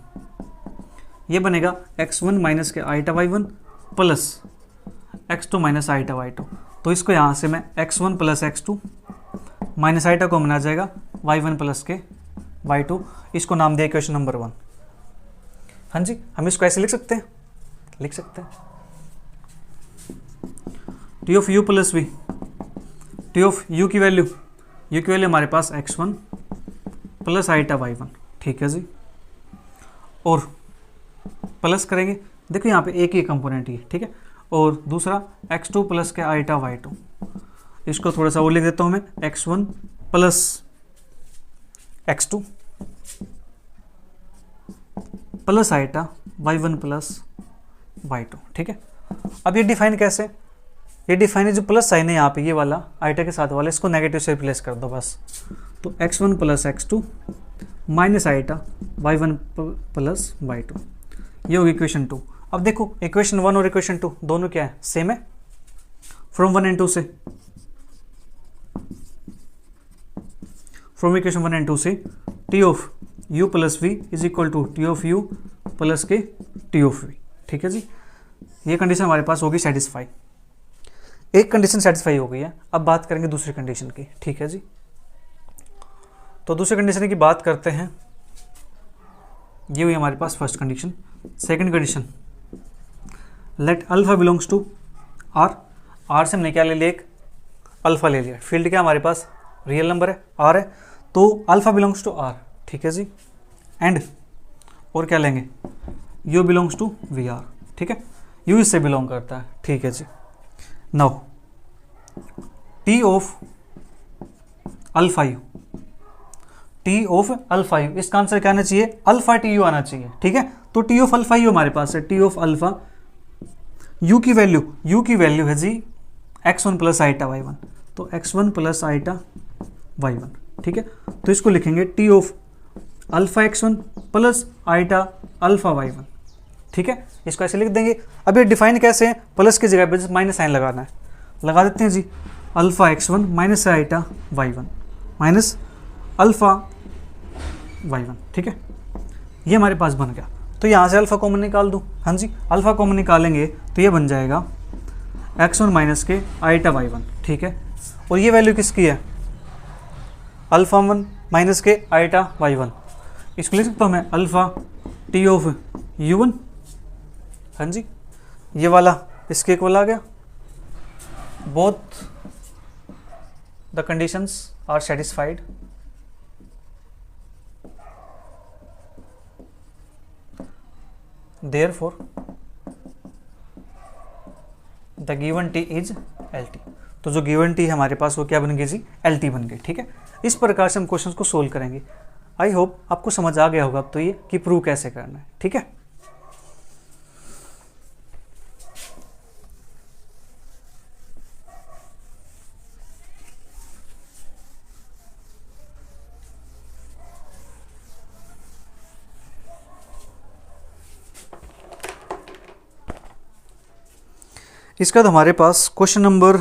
ये बनेगा x1 माइनस के iota y1 plus x2 minus iota y2। तो इसको यहाँ से मैं x1 plus x2 minus iota को बना जाएगा y1 प्लस के y2, इसको नाम दिया इक्वेशन नंबर 1। हाँ जी, हम इसको ऐसे लिख सकते हैं, लिख सकते हैं t of u plus v, t of u की वैल्यू हमारे पास x1 प्लस आइटा y1। ठीक है जी। और प्लस करेंगे, देखो यहाँ पे एक ही कंपोनेंट ही है, ठीक है। और दूसरा x2 प्लस के आइटा y2, इसको थोड़ा सा और लिख देता हूँ मैं, x1 plus x2 plus iota y1 plus y2। ठीक है। अब ये डिफाइन कैसे? ये डिफाइन है जो प्लस साइन है यहाँ पे, ये वाला आइटा के साथ वाला, इसको नेगेटिव से रिप्लेस कर दो बस। तो x1 plus x2 minus eta y1 plus y2, ये होगी इक्वेशन 2। अब देखो इक्वेशन 1 और इक्वेशन 2 दोनों क्या है? सेम है। फ्रॉम 1 एंड 2 से, फ्रॉम इक्वेशन 1 एंड 2 से t of u plus v is equal to T of u plus के टी ऑफ वी। ठीक है जी। ये कंडीशन हमारे पास होगी सेटिस्फाई। एक कंडीशन सेटिस्फाई हो गई है, अब बात करेंगे दूसरी कंडीशन की। ठीक है जी। तो दूसरी कंडीशन की बात करते हैं, ये हुई हमारे पास first condition. Second condition, let alpha belongs to R. R से हमने क्या ले लिया? एक अल्फा ले लिया। फील्ड क्या हमारे पास? रियल नंबर है, आर है, तो अल्फा बिलोंग्स टू आर। ठीक है जी। एंड और क्या लेंगे? U belongs to we are. ठीक है, यू इससे बिलोंग करता है। ठीक है जी। Now t of alpha u, t of alpha u, इसका आंसर क्या आना चाहिए? अल्फा टी यू आना चाहिए। ठीक है, तो टी ऑफ अल्फा यू हमारे पास है, टी ऑफ अल्फा यू की वैल्यू है जी x1 प्लस आइटा y1, तो x1 प्लस आइटा y1। ठीक है, तो इसको लिखेंगे t of alpha x1 plus iota alpha y1। ठीक है, इसको ऐसे लिख देंगे। अब ये डिफाइन कैसे है? प्लस की जगह पे माइनस साइन लगाना है, लगा देते हैं जी। Alpha x1 minus eta y1 minus alpha y1। ठीक है, ये हमारे पास बन गया। तो यहाँ से अल्फा कॉमन निकाल दूँ। हाँ जी, अल्फा कॉमन निकालेंगे तो ये बन जाएगा x1 माइनस के आइटा y1। ठीक है, और ये वैल्यू किसकी है? अल्फा 1 माइनस के आइटा y1, इसको लिख सकता हूँ मैं अल्फा टी ऑफ u1। हाँ जी, ये वाला इसके इक्वल आ गया। Both the conditions are satisfied. Therefore, the given t is LT। तो जो गिवन टी हमारे पास वो क्या बन गई जी? LT बन गई। ठीक है, इस प्रकार से हम क्वेश्चंस को सोल्व करेंगे। आई होप आपको समझ आ गया होगा अब तो ये कि प्रूव कैसे करना है। ठीक है, इसके बाद हमारे पास क्वेश्चन नंबर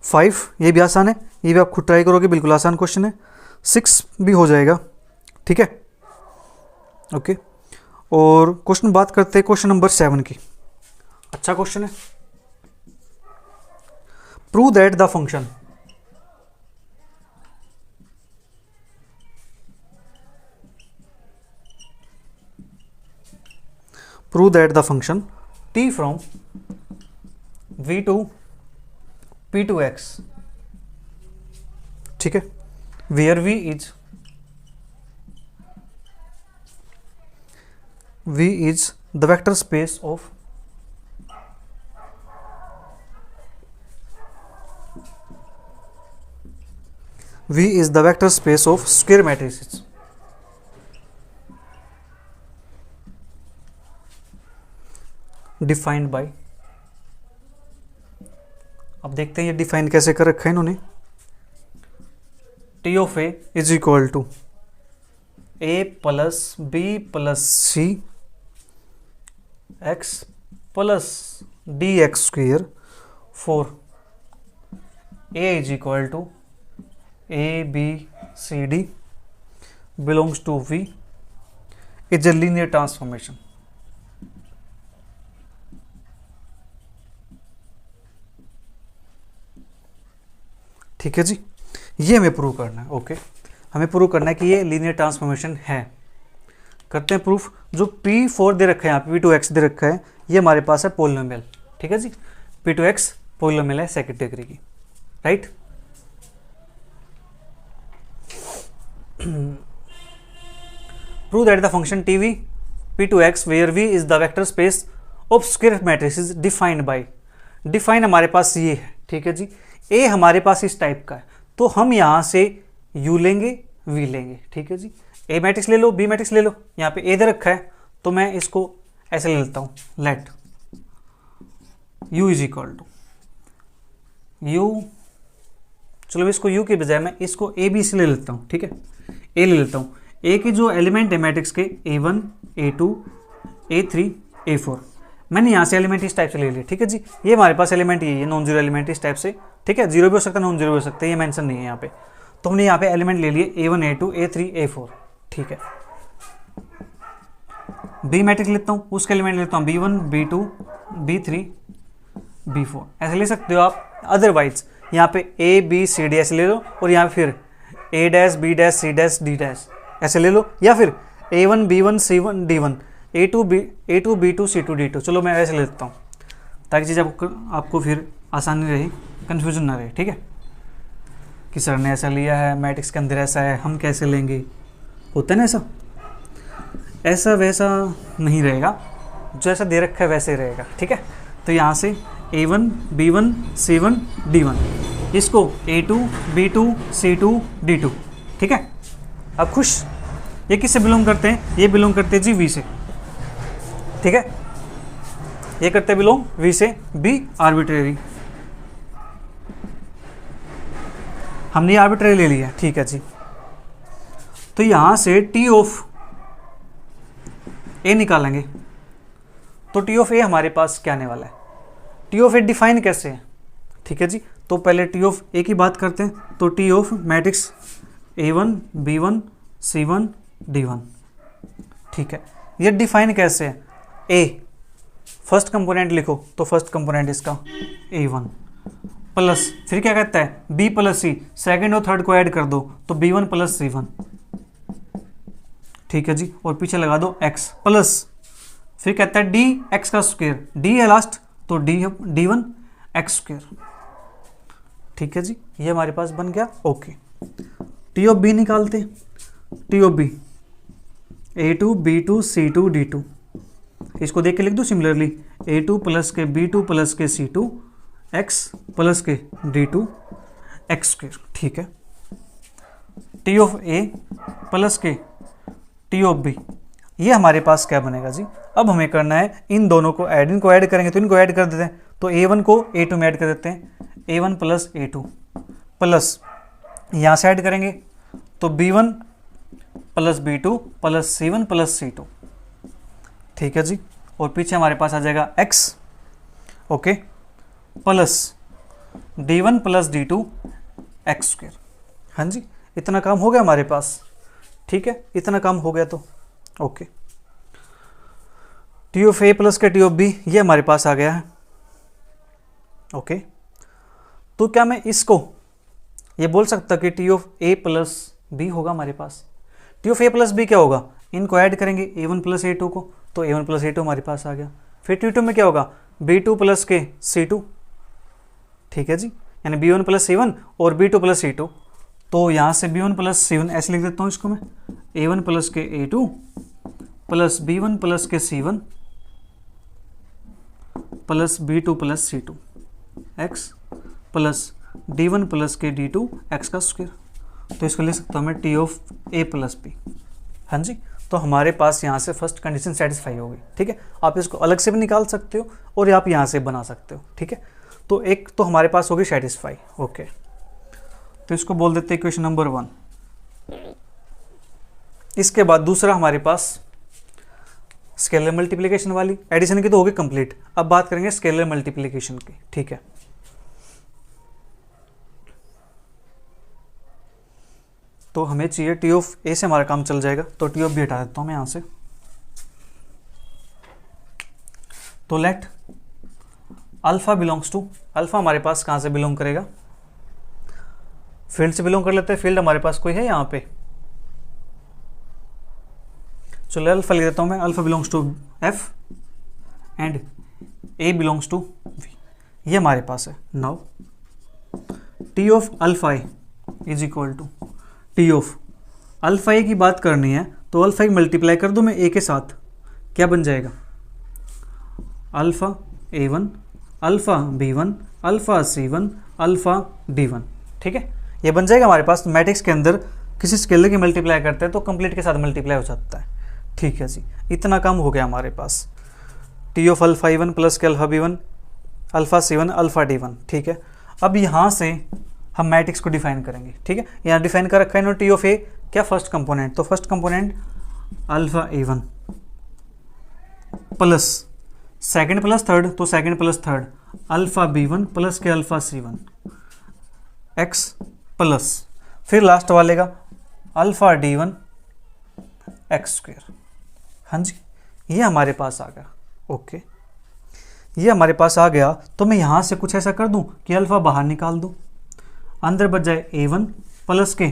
5, ये भी आसान है, ये भी आप खुद ट्राई करोगे, बिल्कुल आसान क्वेश्चन है। 6 भी हो जाएगा। ठीक है, ओके। और क्वेश्चन बात करते हैं क्वेश्चन नंबर 7 की। अच्छा क्वेश्चन है। Prove that the function, prove that the function t from v to p to x, ठीक है, where v is the vector space of V is the vector space of square matrices. Defined by, अब देखते हैं ये डिफाइन कैसे कर रखा है इन्होंने। T of A is equal to A plus B plus C x plus d x square for A is equal to A B C D belongs to V is a linear transformation. ठीक है जी, ये हमें प्रूव करना है। ओके, हमें प्रूव करना है कि ये लीनियर ट्रांसफॉर्मेशन है। करते हैं प्रूफ। जो P4 दे रखा है यहाँ पे P2x दे रखा है, ये हमारे पास है पोलिनोमियल। ठीक है जी, P2x पोलिनोमियल है सेकंड डिग्री की, right. Prove that the function TV P2x where V is the vector space of square matrices defined by, define हमारे पास ये है। ठीक है जी, A हमारे पास इस टाइप का है, तो हम यहाँ से U लेंगे, V लेंगे। ठीक है जी, A मैट्रिक्स ले लो, B मैट्रिक्स ले लो। यहाँ पे A दे रखा है तो मैं इसको ऐसे ले लेता हूँ, let U is equal to U, चलो इसको U के बजाय मैं इसको A B से ले लेता हूँ। ठीक है, A ले लेता हूँ। A के जो एलिमेंट है मैट्रिक्स के A1 A2 A3 A4, मैंने यहाँ से एलिमेंट इस टाइप से ले लिया। ठीक है जी, ये हमारे पास एलिमेंट ये है, नॉन जीरो एलिमेंट इस टाइप से। ठीक है, जीरो भी हो सकता है, नॉन जीरो भी हो सकता है, ये मेंशन नहीं है यहाँ पे। तो हमने यहाँ पे एलिमेंट ले लिए A1 A2 A3 A4। ठीक है, B मैट्रिक्स लेता हूँ, उसके एलिमेंट लेता हूँ B1 B2 B3 B4, ऐसे ले सकते हो आप। अदरवाइज यहाँ पे A B C D ऐसे ले लो, और यहाँ पे फिर A dash B dash C dash D dash ऐसे ले लो, या फिर A1 B1 C1 D1 A2 B2 C2 D2। चलो मैं ऐसे ले लेता हूँ ताकि चीज़ आपको फिर आसानी रहे, कन्फ्यूजन ना रहे। ठीक है, कि सर ने ऐसा लिया है, मैट्रिक्स के अंदर ऐसा है, हम कैसे लेंगे, होता है ना ऐसा। ऐसा वैसा नहीं रहेगा, जैसा दे रखा है वैसे ही रहेगा। ठीक है, तो यहाँ से A1 B1 C1 D1, इसको A2 B2 C2 D2। ठीक है, अब खुश। ये किससे बिलोंग करते हैं, ये बिलोंग करते हैं जी V से। ठीक है, ये करते हैं बिलोंग V से। B आर्बिट्रेरी, हमने आर्बिट्रेरी ले लिया। ठीक है जी, तो यहां से T ऑफ A निकालेंगे, तो T ऑफ A हमारे पास क्या आने वाला है। T ऑफ A डिफाइन कैसे है। ठीक है जी, तो पहले T ऑफ A की बात करते हैं। तो T of matrix A1 B1 C1 D1। ठीक है, ये डिफाइन कैसे है। A फर्स्ट कंपोनेंट लिखो, तो फर्स्ट कंपोनेंट इसका A1 प्लस, फिर क्या कहता है B प्लस C, सेकेंड और थर्ड को ऐड कर दो तो B1 प्लस C1। ठीक है जी, और पीछे लगा दो x प्लस, फिर कहता है D x का स्क्वायर, D है लास्ट तो D1 x स्क्वायर। ठीक है जी, ये हमारे पास बन गया। ओके, T ऑफ B निकालते। T of B A2 B2 C2 D2, इसको देख के लिख दो सिमिलरली A2 प्लस के B2 प्लस के C2 x प्लस के D2 x स्क्वायर। ठीक है, T ऑफ A प्लस के T ऑफ B, ये हमारे पास क्या बनेगा जी। अब हमें करना है इन दोनों को ऐड, इनको ऐड करेंगे तो इनको ऐड कर देते हैं। तो A1 को A2 में ऐड कर देते हैं, A1 प्लस A2 प्लस, यहाँ से ऐड करेंगे तो B1 plus B2 plus C1 plus C2। ठीक है जी, और पीछे हमारे पास आ जाएगा x, okay, plus D1 plus D2 x square. हाँ जी, इतना काम हो गया हमारे पास। ठीक है, इतना काम हो गया तो okay. T of A plus के T ऑफ B ये हमारे पास आ गया है। ओके, तो क्या मैं इसको ये बोल सकता कि T of A plus B होगा हमारे पास। T of A plus B क्या होगा, इनको ऐड करेंगे A1 प्लस A2 को, तो A1 प्लस A2 हमारे पास आ गया। फिर T2 में क्या होगा B2 प्लस के C2। ठीक है जी, यानी B1 प्लस C1 और B2 प्लस C2। तो यहाँ से B1 प्लस C1 ऐसे लिख देता हूँ इसको मैं, A1 प्लस के A2 प्लस B1 प्लस के C1 plus B2 plus C2 x plus D1 plus के D2 x का स्क्वायर। तो इसको लिख सकता हूँ मैं t of a plus b. हाँ जी, तो हमारे पास यहाँ से फर्स्ट कंडीशन सेटिस्फाई होगी। ठीक है, आप इसको अलग से भी निकाल सकते हो और आप यहाँ से बना सकते हो। ठीक है, तो एक तो हमारे पास होगी सेटिस्फाई। ओके, तो इसको बोल देते हैं इक्वेशन नंबर 1। इसके बाद दूसरा हमारे पास स्केलर मल्टीप्लिकेशन वाली, एडिशन की तो होगी कंप्लीट। अब बात करेंगे स्केलर मल्टीप्लिकेशन की। ठीक है, तो हमें चाहिए टी ऑफ ए से हमारा काम चल जाएगा, तो टी ऑफ बी हटा देता हूं मैं यहां से। तो let alpha belongs to, alpha हमारे पास कहां से बिलोंग करेगा, फील्ड से बिलोंग कर लेते हैं। फील्ड हमारे पास कोई है यहाँ पे, चलो अल्फा लिख देता हूं मैं। Alpha belongs to F and a belongs to V, ये हमारे पास है। Now t of alpha a is equal to T of alpha a की बात करनी है तो अल्फा की मल्टीप्लाई कर दूं मैं ए के साथ, क्या बन जाएगा, alpha A1 alpha B1 alpha C1 alpha D1। ठीक है, ये बन जाएगा हमारे पास। मैट्रिक्स के अंदर किसी स्केलर की मल्टीप्लाई करते हैं तो कंप्लीट के साथ मल्टीप्लाई हो जाता है। ठीक है जी, इतना काम हो गया हमारे पास। T of alpha A1 plus के alpha B1 alpha C1 alpha D1। ठीक है, अब यहाँ से हम मैट्रिक्स को डिफाइन करेंगे। ठीक है, यहाँ डिफाइन कर रखा है इन्होंने टी ऑफ ए, क्या फर्स्ट कंपोनेंट, तो first component alpha A1 plus second plus third, तो second plus third alpha B1 plus के अल्फा C1 एक्स प्लस फिर लास्ट वाले का अल्फा D1 एक्स स्क्वायर। हाँ जी, ये हमारे पास आ गया। ओके, ये हमारे पास आ गया, तो मैं यहाँ से कुछ ऐसा कर दूँ कि अल्फा बाहर निकाल दूँ, अंदर बच जाए A1 प्लस के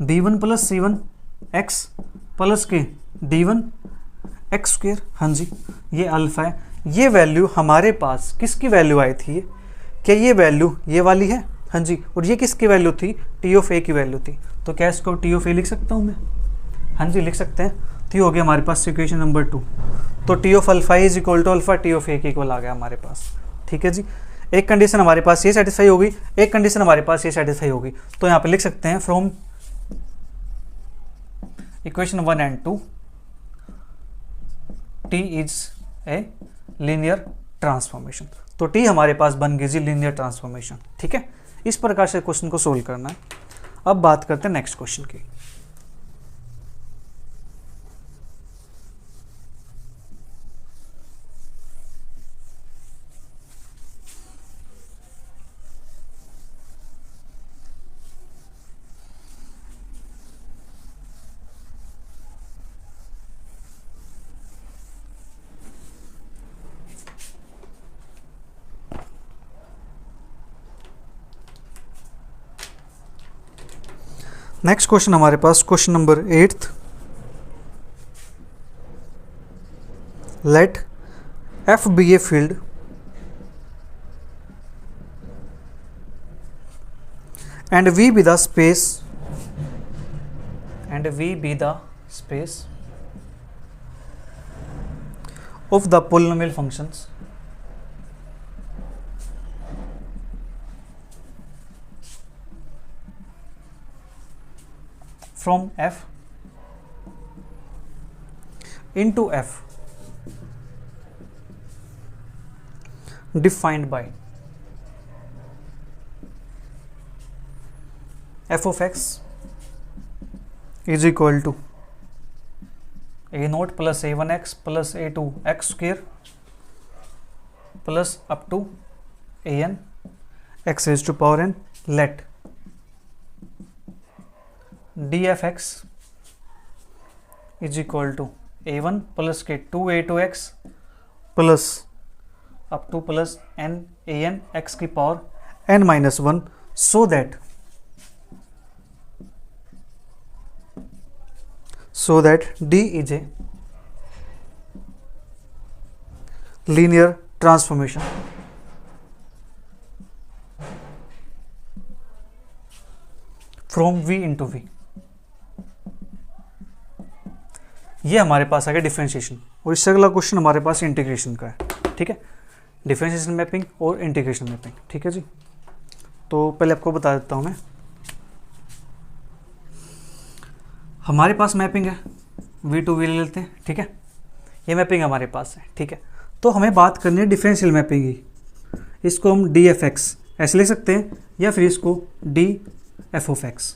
B1 plus C1 x plus के D1 एक्स स्क्वायर। हाँ जी, ये अल्फा है। ये वैल्यू हमारे पास किसकी वैल्यू आई थी, क्या ये वैल्यू ये वाली है। हाँ जी, और ये किसकी वैल्यू थी, टी ऑफ ए की वैल्यू थी। तो क्या इसको टी ऑफ ए लिख सकता हूँ मैं, हाँ जी लिख सकते हैं। तो ये हो गया हमारे पास इक्वेशन नंबर 2। तो T of alpha is equal to alpha t of a के इक्वल आ गया हमारे पास। ठीक है जी, एक कंडीशन हमारे पास ये सेटिस्फाई होगी, एक कंडीशन हमारे पास ये सेटिस्फाई होगी। तो यहाँ पे लिख सकते हैं from equation 1 and 2 T is a linear transformation. तो टी हमारे पास बन गई जी लीनियर ट्रांसफॉर्मेशन। ठीक है, इस प्रकार से क्वेश्चन को सोल्व करना है। अब बात करते हैं नेक्स्ट क्वेश्चन की। नेक्स्ट क्वेश्चन हमारे पास question number 8। Let F be a field and V be the space of the polynomial functions from F into F defined by f of x is equal to a naught plus a1x plus a2x square plus up to an x raised to power n. Let dfx is equal to a1 plus के 2a2x plus up to plus n an x की power n minus 1 so that D is a linear transformation from V into V। ये हमारे पास आ गया डिफरेंशिएशन, और इससे अगला क्वेश्चन हमारे पास इंटीग्रेशन का है। ठीक है, डिफरेंशिएशन मैपिंग और इंटीग्रेशन मैपिंग। ठीक है जी, तो पहले आपको बता देता हूँ मैं। हमारे पास मैपिंग है, V2V ले लेते हैं, ठीक है, ये मैपिंग हमारे पास है, ठीक है। तो हमें बात करनी है डिफरेंशियल मैपिंग की। इसको हम DFX ऐसे लिख सकते हैं, या फिर इसको DFX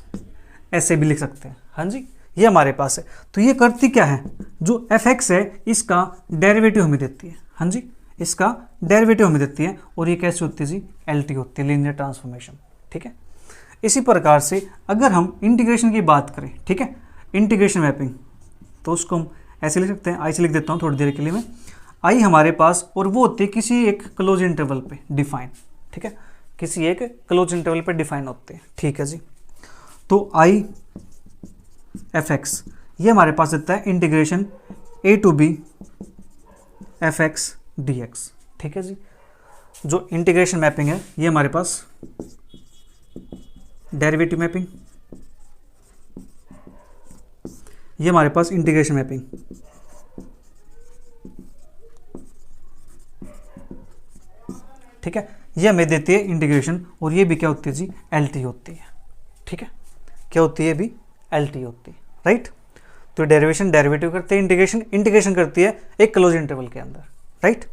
ऐसे भी लिख सकते हैं। हाँ जी, ये हमारे पास है। तो ये करती क्या है, जो fx है इसका डेरिवेटिव हमें देती है। हाँ जी, इसका डेरिवेटिव हमें देती है, और ये कैसे होती है जी, LT होती है, लीनियर ट्रांसफॉर्मेशन, ठीक है। इसी प्रकार से अगर हम इंटीग्रेशन की बात करें, ठीक है, इंटीग्रेशन मैपिंग, तो उसको हम ऐसे लिख सकते हैं, आई से लिख देता हूँ थोड़ी देर के लिए मैं। आई हमारे पास, और वो होती है किसी एक क्लोज इंटरवल पे डिफाइन, ठीक है, किसी एक क्लोज इंटरवल पे डिफाइन होते हैं, ठीक है जी। तो आई fx ये हमारे पास देता है integration a to b fx dx, ठीक है जी। जो इंटीग्रेशन मैपिंग है ये हमारे पास डेरिवेटिव मैपिंग, ये हमारे पास इंटीग्रेशन मैपिंग, ठीक है, ये हमें देती है इंटीग्रेशन, और ये भी क्या होती है जी, LT होती है, ठीक है, क्या होती है भी, LT होती है, राइट। तो डेरिवेशन डेरिवेटिव करते हैं, इंटीग्रेशन इंटीग्रेशन करती है एक क्लोज इंटरवल के अंदर, राइट,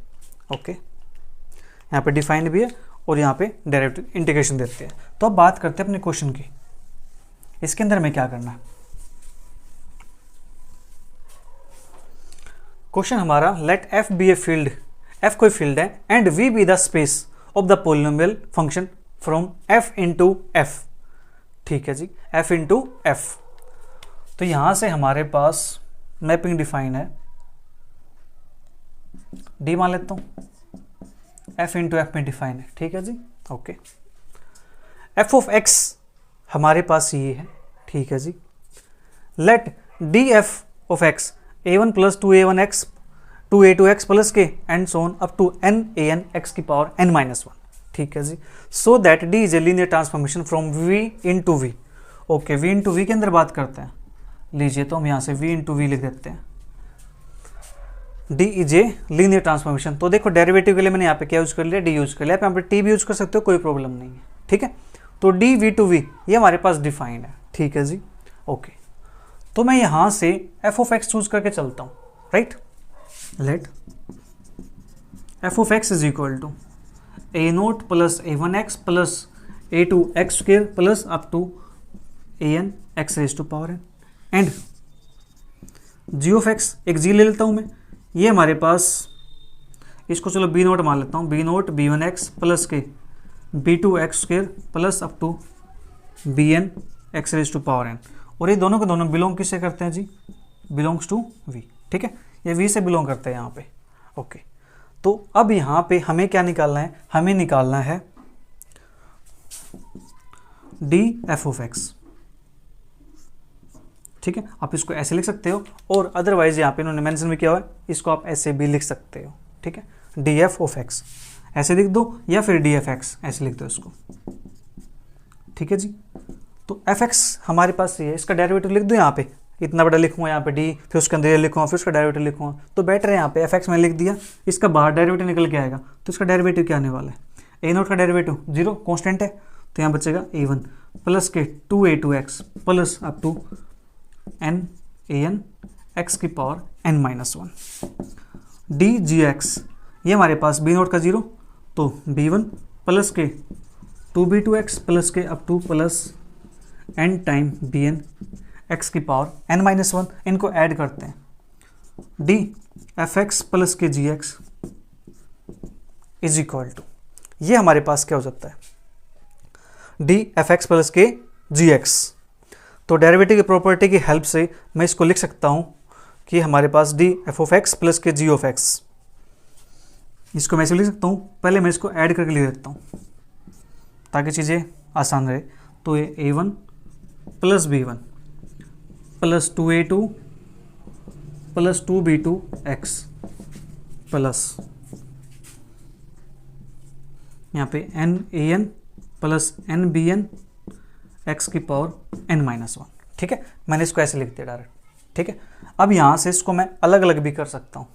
ओके। यहाँ पे डिफाइंड भी है, और यहाँ पे डेरिवेटिव इंटीग्रेशन देते हैं। तो अब बात करते हैं अपने क्वेश्चन की, इसके अंदर हमें क्या करना है। क्वेश्चन हमारा, let f be a field, f कोई फील्ड है, and v be the space of the polynomial function from f into f, ठीक है जी, f इंटू f। तो यहां से हमारे पास मैपिंग डिफाइन है, d मान लेता हूं, f इंटू f में डिफाइन है, ठीक है जी, ओके। f ऑफ x हमारे पास ये है, ठीक है जी। Let df of x a1 plus 2a1x 2a2x plus के and so on up to n x की पावर n-1, ठीक है जी। So that d is a linear transformation from v into v, okay. v into v के अंदर बात करते हैं, लीजिए, तो हम यहाँ से v इंटू v लिख देते हैं, d is a linear transformation. तो देखो डेरिवेटिव के लिए मैंने यहाँ पे क्या यूज कर लिया, d यूज कर लिया, यहाँ पे t भी यूज कर सकते हो, कोई प्रॉब्लम नहीं है, ठीक है। तो d v टू v ये हमारे पास डिफाइंड है, ठीक है जी, ओके। तो मैं यहाँ से f ऑफ x चूज करके चलता हूँ, right. Let f of x is equal to a0 plus a1x plus a2x square plus up to an x raise to power n, and g of x, एक g ले लेता हूँ मैं, ये हमारे पास, इसको चलो b0 मान लेता हूँ, b0 b1x प्लस के b2x square plus up to bn x raise to power n, और ये दोनों के दोनों बिलोंग किससे करते हैं जी, बिलोंग्स टू v, ठीक है, ये v से बिलोंग करते हैं यहाँ पे, ओके। तो अब यहाँ पे हमें क्या निकालना है, हमें निकालना है df ऑफ x, ठीक है। आप इसको ऐसे लिख सकते हो, और अदरवाइज यहाँ पे इन्होंने मेंशन भी किया हुआ है, इसको आप ऐसे भी लिख सकते हो, ठीक है, df ऑफ x ऐसे लिख दो, या फिर dfx ऐसे लिख दो इसको, ठीक है जी। तो fx हमारे पास ये है, इसका डेरिवेटिव लिख दो, यहाँ पे इतना बड़ा लिखूंगा, यहाँ पे d, फिर उसके अंदर ये लिखूंगा, फिर उसका डेरिवेटिव लिखूंगा, तो बेटर है यहाँ पे fx मैंने लिख दिया, इसका बाहर डेरिवेटिव निकल के आएगा, तो इसका डेरिवेटिव क्या आने वाला है, a0 का डेरिवेटिव 0 कांस्टेंट है, तो यहाँ बचेगा a1 प्लस के 2a2x plus up to n x की पावर n-1, dgx ये हमारे पास b0 का 0, तो b1 प्लस के 2b2x प्लस के up to plus n time bn x की पावर n-1, इनको ऐड करते हैं, d fx प्लस के gx इज इक्वल टू, ये हमारे पास क्या हो जाता है, d fx प्लस के gx। तो डेरिवेटिव की प्रॉपर्टी की हेल्प से मैं इसको लिख सकता हूं कि हमारे पास d f of x plus के g ऑफ x, इसको मैं ऐसे लिख सकता हूं, पहले मैं इसको ऐड करके लिख देता हूं ताकि चीज़ें आसान रहे। तो ये a1 plus b1 plus 2a2 plus 2b2x plus यहाँ पे n प्लस n x की पावर n-1, ठीक है। मैंने इसको ऐसे लिख दिया डायरेक्ट, ठीक है। अब यहाँ से इसको मैं अलग अलग भी कर सकता हूँ,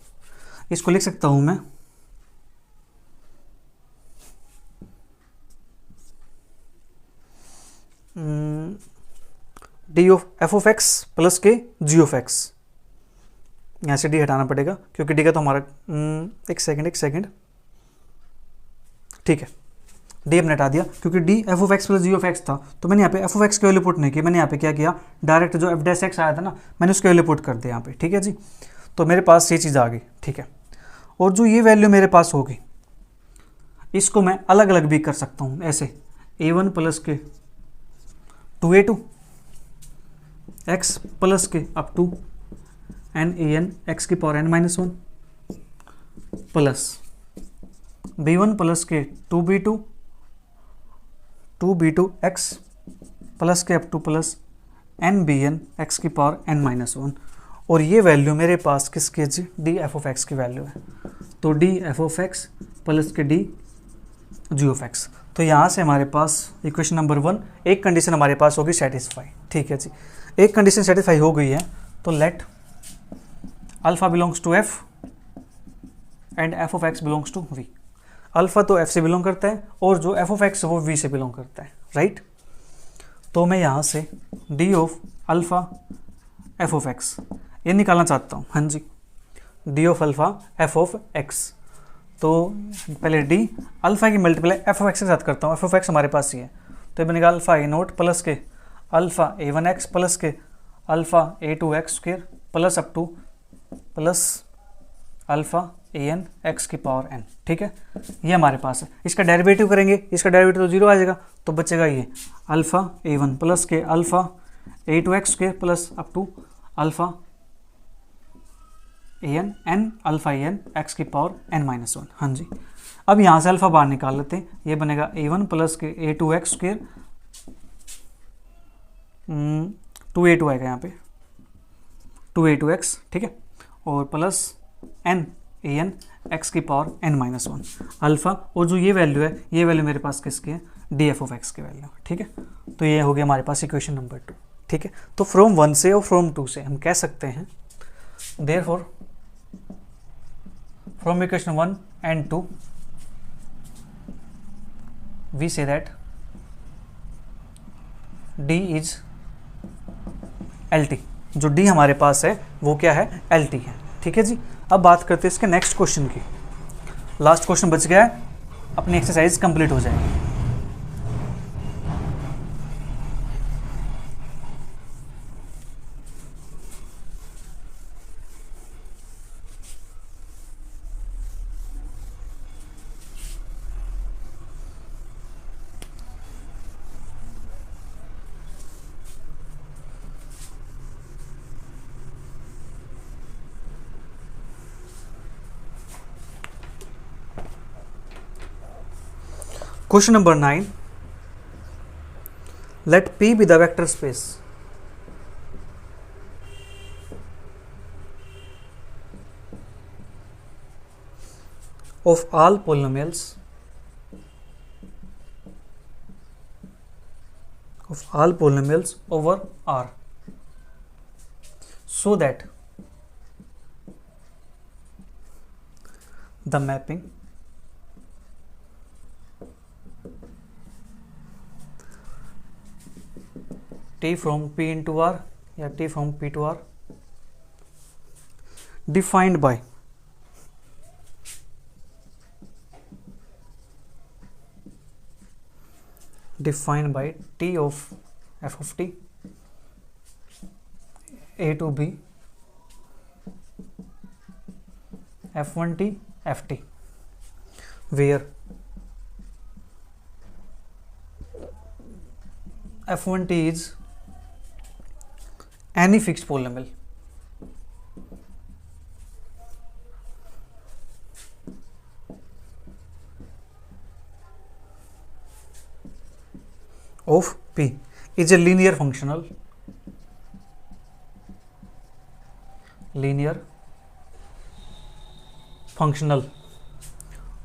इसको लिख सकता हूँ मैं D of F of x plus K G of x, यहाँ से डी हटाना पड़ेगा क्योंकि डी का तो हमारा एक सेकंड ठीक है, डी हमने हटा दिया क्योंकि d f of x plus g of x था, तो मैंने यहाँ पे एफ ऑफ एक्स की वैल्यू पुट नहीं की, मैंने यहाँ पे क्या किया, डायरेक्ट जो एफ डैश एक्स आया था ना, मैंने उसकी वैल्यू पुट कर दिया यहाँ पे, ठीक है जी। तो मेरे पास ये चीज़ आ गई, ठीक है। और जो ये वैल्यू मेरे पास होगी इसको मैं अलग अलग भी कर सकता हूँ, ऐसे a1 प्लस के 2a2 x प्लस के up to n an x की power n minus 1 plus b1 plus के 2b2 x प्लस के up to plus n bn x की पावर n माइनस 1, और ये वैल्यू मेरे पास किसकी जी, डी एफ ऑफ एक्स की वैल्यू है। तो d f of x plus के डी जी ऑफ एक्स, तो यहाँ से हमारे पास इक्वेशन नंबर 1 एक कंडीशन हमारे पास होगी सेटिस्फाई, ठीक है जी। एक कंडीशन सेटिस्फाई हो गई है तो let alpha belongs to F and F of x belongs to v. Alpha तो एफ से बिलोंग करता है और जो एफ ऑफ एक्स है वो वी से बिलोंग करता है, राइट। तो मैं यहाँ से D of alpha F of X ये निकालना चाहता हूँ, हाँ जी, D of alpha F of x. तो पहले डी अल्फा की मल्टीप्लाई एफ ऑफ एक्स के साथ करता हूँ, एफ ऑफ एक्स हमारे पास ही है, तो ये बनेगा अल्फा ए नोट प्लस के alpha a one x plus के alpha a two x square plus up to plus alpha a n x की पावर एन, ठीक है। ये हमारे पास है, इसका डेरिवेटिव करेंगे, इसका डेरिवेटिव तो 0 आ जाएगा, तो बचेगा ये अल्फा ए वन प्लस के alpha a two x square plus up to alpha a n alpha a n x की पावर एन माइनस 1, हाँ जी। अब यहाँ से अल्फा बाहर निकाल लेते हैं, ये बनेगा ए वन प्लस के ए टू एक्स स्क्र 2a2 आएगा यहाँ पे 2a2x, ठीक है, और प्लस n ए एन एक्स की पावर n माइनस 1 अल्फा, और जो ये वैल्यू है ये वैल्यू मेरे पास किसकी है, डी एफ ऑफ एक्स की वैल्यू, ठीक है। तो ये हो गया हमारे पास इक्वेशन नंबर 2, ठीक है। तो फ्रॉम 1 से और फ्रॉम 2 से हम कह सकते हैं therefore from equation 1 and 2 we say that D is LT, जो D हमारे पास है वो क्या है, LT है, ठीक है जी। अब बात करते हैं इसके नेक्स्ट क्वेश्चन की, लास्ट क्वेश्चन बच गया है, अपनी एक्सरसाइज कंप्लीट हो जाएगी। Question number 9. Let P be the vector space of all polynomials over R, so that the mapping T from P into R या T from P to R defined by T of f of t a to b f1t ft, where f1t is any fixed polynomial of P is a linear functional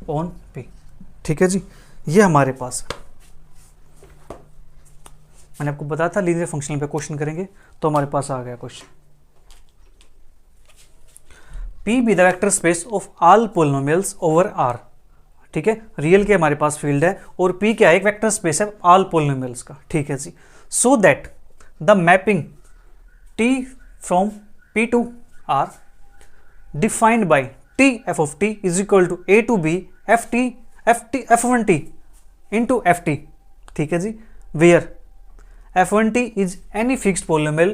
on P, ठीक है जी। ये हमारे पास मैंने आपको बताया था लीनियर फंक्शनल पे क्वेश्चन करेंगे, तो हमारे पास आ गया question. P be the vector space of all polynomials over R, ठीक है। रियल के हमारे पास फील्ड है और P क्या है, एक वेक्टर स्पेस है ऑल पोलिनोमियल्स का, ठीक है जी। So that the mapping T from P to R defined by T f of t is equal to A to B F1t into Ft, ठीक है जी, where F1t is any fixed polynomial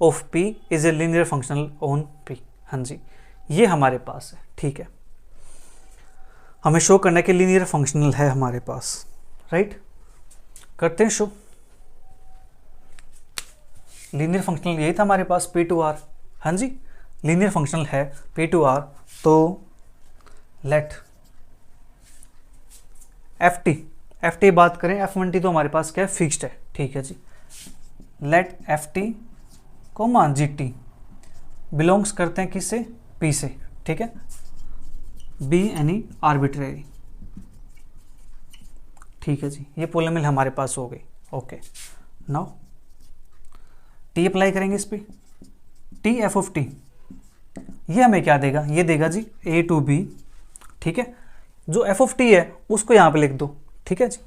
of P is a linear functional on P। हाँ जी, ये हमारे पास है, ठीक है, हमें शो करना है कि लीनियर फंक्शनल है हमारे पास, राइट। करते हैं शो। लीनियर फंक्शनल यही था हमारे पास P to R। हाँ जी, लीनियर फंक्शनल है P to R, तो लेट Ft बात करें, F1t तो हमारे पास क्या है, फिक्स्ड है, ठीक है जी। Let Ft comma Gt belongs करते हैं किससे, P से, ठीक है, बी एनी आर्बिट्रेरी, ठीक है जी। ये पोलिनोमियल हमारे पास हो गई, ओके। नाउ टी अप्लाई करेंगे इस पे, टी एफ ऑफ टी, ये हमें क्या देगा, ये देगा जी ए टू बी, ठीक है। जो एफ ऑफ टी है उसको यहाँ पे लिख दो, ठीक है जी,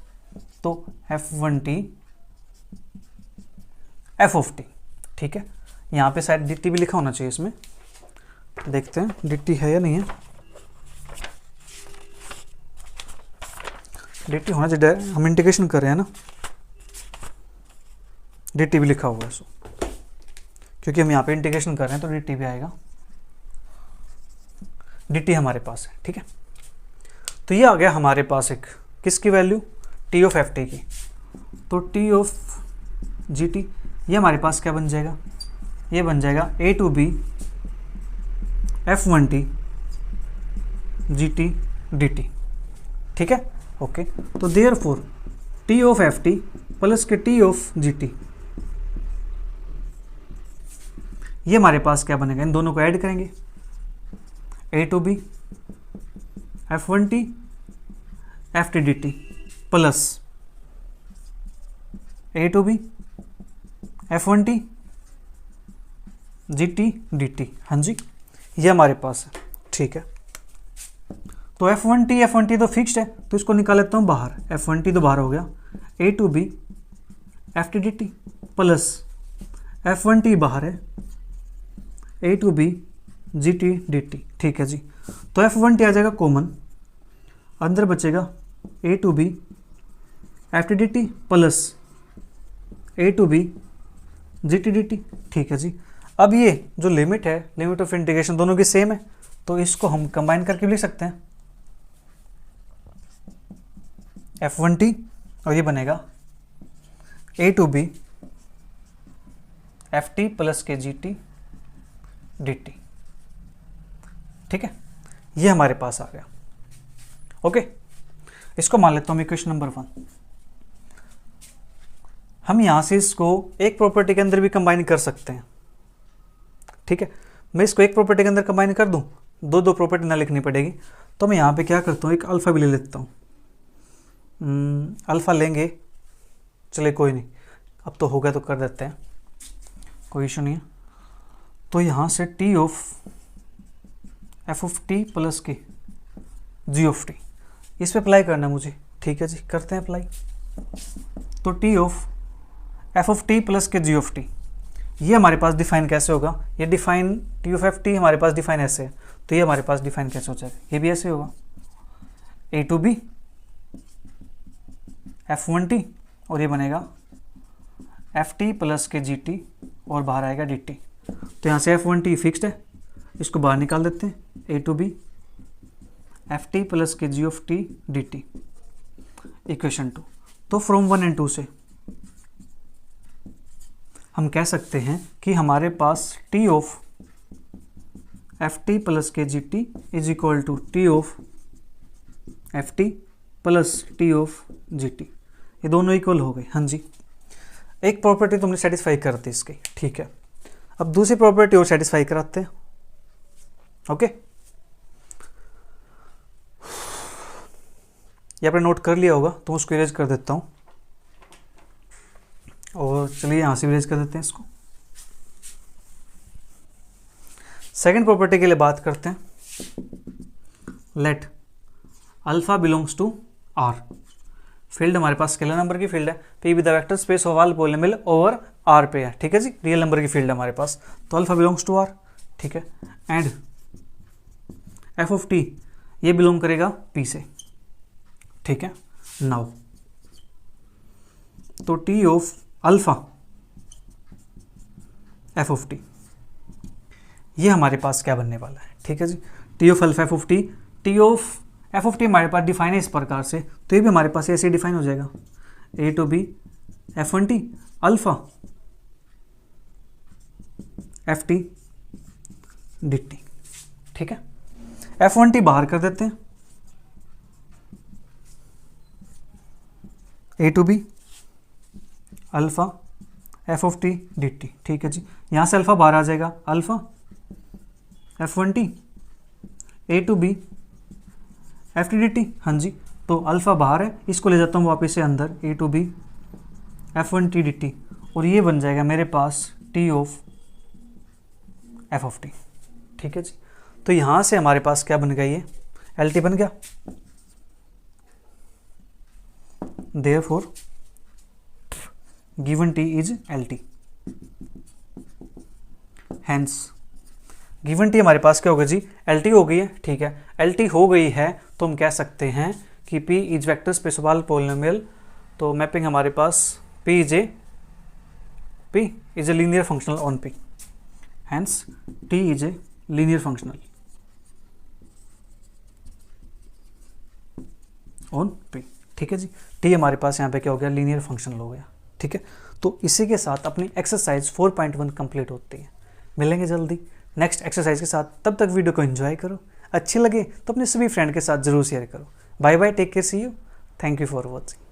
तो F1t एफ ऑफ टी, ठीक है। यहाँ पे शायद डी टी भी लिखा होना चाहिए, इसमें देखते हैं डी टी है या नहीं है, डी टी होना चाहिए, हम इंटीग्रेशन कर रहे हैं ना, डी टी भी लिखा हुआ है सो, क्योंकि हम यहाँ पे इंटीग्रेशन कर रहे हैं तो डी टी भी आएगा, डी टी हमारे पास है, ठीक है। तो ये आ गया हमारे पास एक किसकी value, T of F T की, तो टी ऑफ जी टी ये हमारे पास क्या बन जाएगा, ये बन जाएगा A to B F1t G T D T, ठीक है, ओके। तो there for T of F T plus के टी ऑफ जी टी, ये हमारे पास क्या बनेगा, इन दोनों को ऐड करेंगे, A to B F1t F T D T plus A to B F1t G T D T, हाँ जी, ये हमारे पास है, ठीक है। तो F1t तो फिक्स्ड है, तो इसको निकाल लेता हूँ बाहर, F1t तो बाहर हो गया, A to B F T D T plus F1t बाहर है, A to B G T D T, ठीक है जी। तो F1t आ जाएगा कॉमन, अंदर बचेगा A to B F T D T plus A to B G T D T, ठीक है जी। अब ये जो लिमिट है, लिमिट ऑफ इंटीग्रेशन दोनों की सेम है, तो इसको हम कंबाइन करके भी लिख सकते हैं, F1t और ये बनेगा A to B F T plus K G T D T, ठीक है, ये हमारे पास आ गया, ओके। इसको मान लेता हूँ इक्वेशन नंबर 1। हम यहाँ से इसको एक प्रॉपर्टी के अंदर भी कंबाइन कर सकते हैं, ठीक है। मैं इसको एक प्रॉपर्टी के अंदर कंबाइन कर दूं, दो प्रॉपर्टी ना लिखनी पड़ेगी, तो मैं यहाँ पे क्या करता हूँ, एक अल्फ़ा भी ले लेता हूँ, अल्फ़ा लेंगे, चले कोई नहीं, अब तो हो गया तो कर देते हैं, कोई इशू नहीं है। तो यहाँ से t of F of T plus K G of T, इस पे अप्लाई करना है मुझे, ठीक है जी, करते हैं अप्लाई। तो T of F of T plus K G of T, ये हमारे पास डिफाइन कैसे होगा, ये define T of F T हमारे पास डिफाइन ऐसे है, तो ये हमारे पास डिफाइन कैसे हो जाएगा, ये भी ऐसे होगा, ए टू बी F1t और ये बनेगा F T plus K G T और बाहर आएगा डी टी। तो यहाँ से F1t फिक्स्ड है, इसको बाहर निकाल देते हैं, A to B F T plus K G of T D T, equation 2। तो फ्रॉम 1 और 2 से हम कह सकते हैं कि हमारे पास T of F T plus K G T is equal to T of F T plus T of G T, ये दोनों इक्वल हो गए, हाँ जी। एक प्रॉपर्टी तुमने सेटिस्फाई कर दी इसकी, ठीक है। अब दूसरी प्रॉपर्टी और सेटिस्फाई कराते हैं, ओके। ये आपने नोट कर लिया होगा, तो उसको इरेज कर देता हूँ, और चलिए यहाँ से इरेज कर देते हैं इसको। सेकंड प्रॉपर्टी के लिए बात करते हैं, let alpha belongs to R, field हमारे पास स्केलर नंबर की फील्ड है, P with the vector space of all polynomial over R पे है, ठीक है जी, रियल नंबर की फील्ड है हमारे पास, तो अल्फा बिलोंग्स टू आर, ठीक है, एंड एफ ऑफ टी ये बिलोंग करेगा पी से, ठीक है। नाउ तो T of alpha F of T ये हमारे पास क्या बनने वाला है, ठीक है जी, T of alpha F of T, T of F of T हमारे पास डिफाइन है इस प्रकार से, तो ये भी हमारे पास ऐसे डिफाइन हो जाएगा, A to B F one T alpha F T D T, ठीक है। एफ वन टी बाहर कर देते हैं, A to B alpha F of T D T, ठीक है जी, यहाँ से अल्फा बाहर आ जाएगा, alpha F one T A to B F T D T, हाँ जी, तो अल्फा बाहर है, इसको ले जाता हूँ वापस से अंदर, A to B F one T D T, और ये बन जाएगा मेरे पास T of F of T, ठीक है जी। तो यहाँ से हमारे पास क्या बन गया, ये एल टी बन गया, therefore given T is L T, hence given T हमारे पास क्या होगा जी, एल टी हो गई है, ठीक है। एल टी हो गई है तो हम कह सकते हैं कि P is vector space of all polynomial, तो मैपिंग हमारे पास P is a linear functional on P, hence T is a linear functional on P, ठीक है जी। T हमारे पास यहाँ पे क्या हो गया, लीनियर फंक्शनल हो गया, ठीक है। तो इसी के साथ अपनी एक्सरसाइज 4.1 कंप्लीट होती है। मिलेंगे जल्दी नेक्स्ट एक्सरसाइज के साथ, तब तक वीडियो को एंजॉय करो, अच्छी लगे तो अपने सभी फ्रेंड के साथ जरूर शेयर करो। Bye bye, take care, see you, thank you for watching.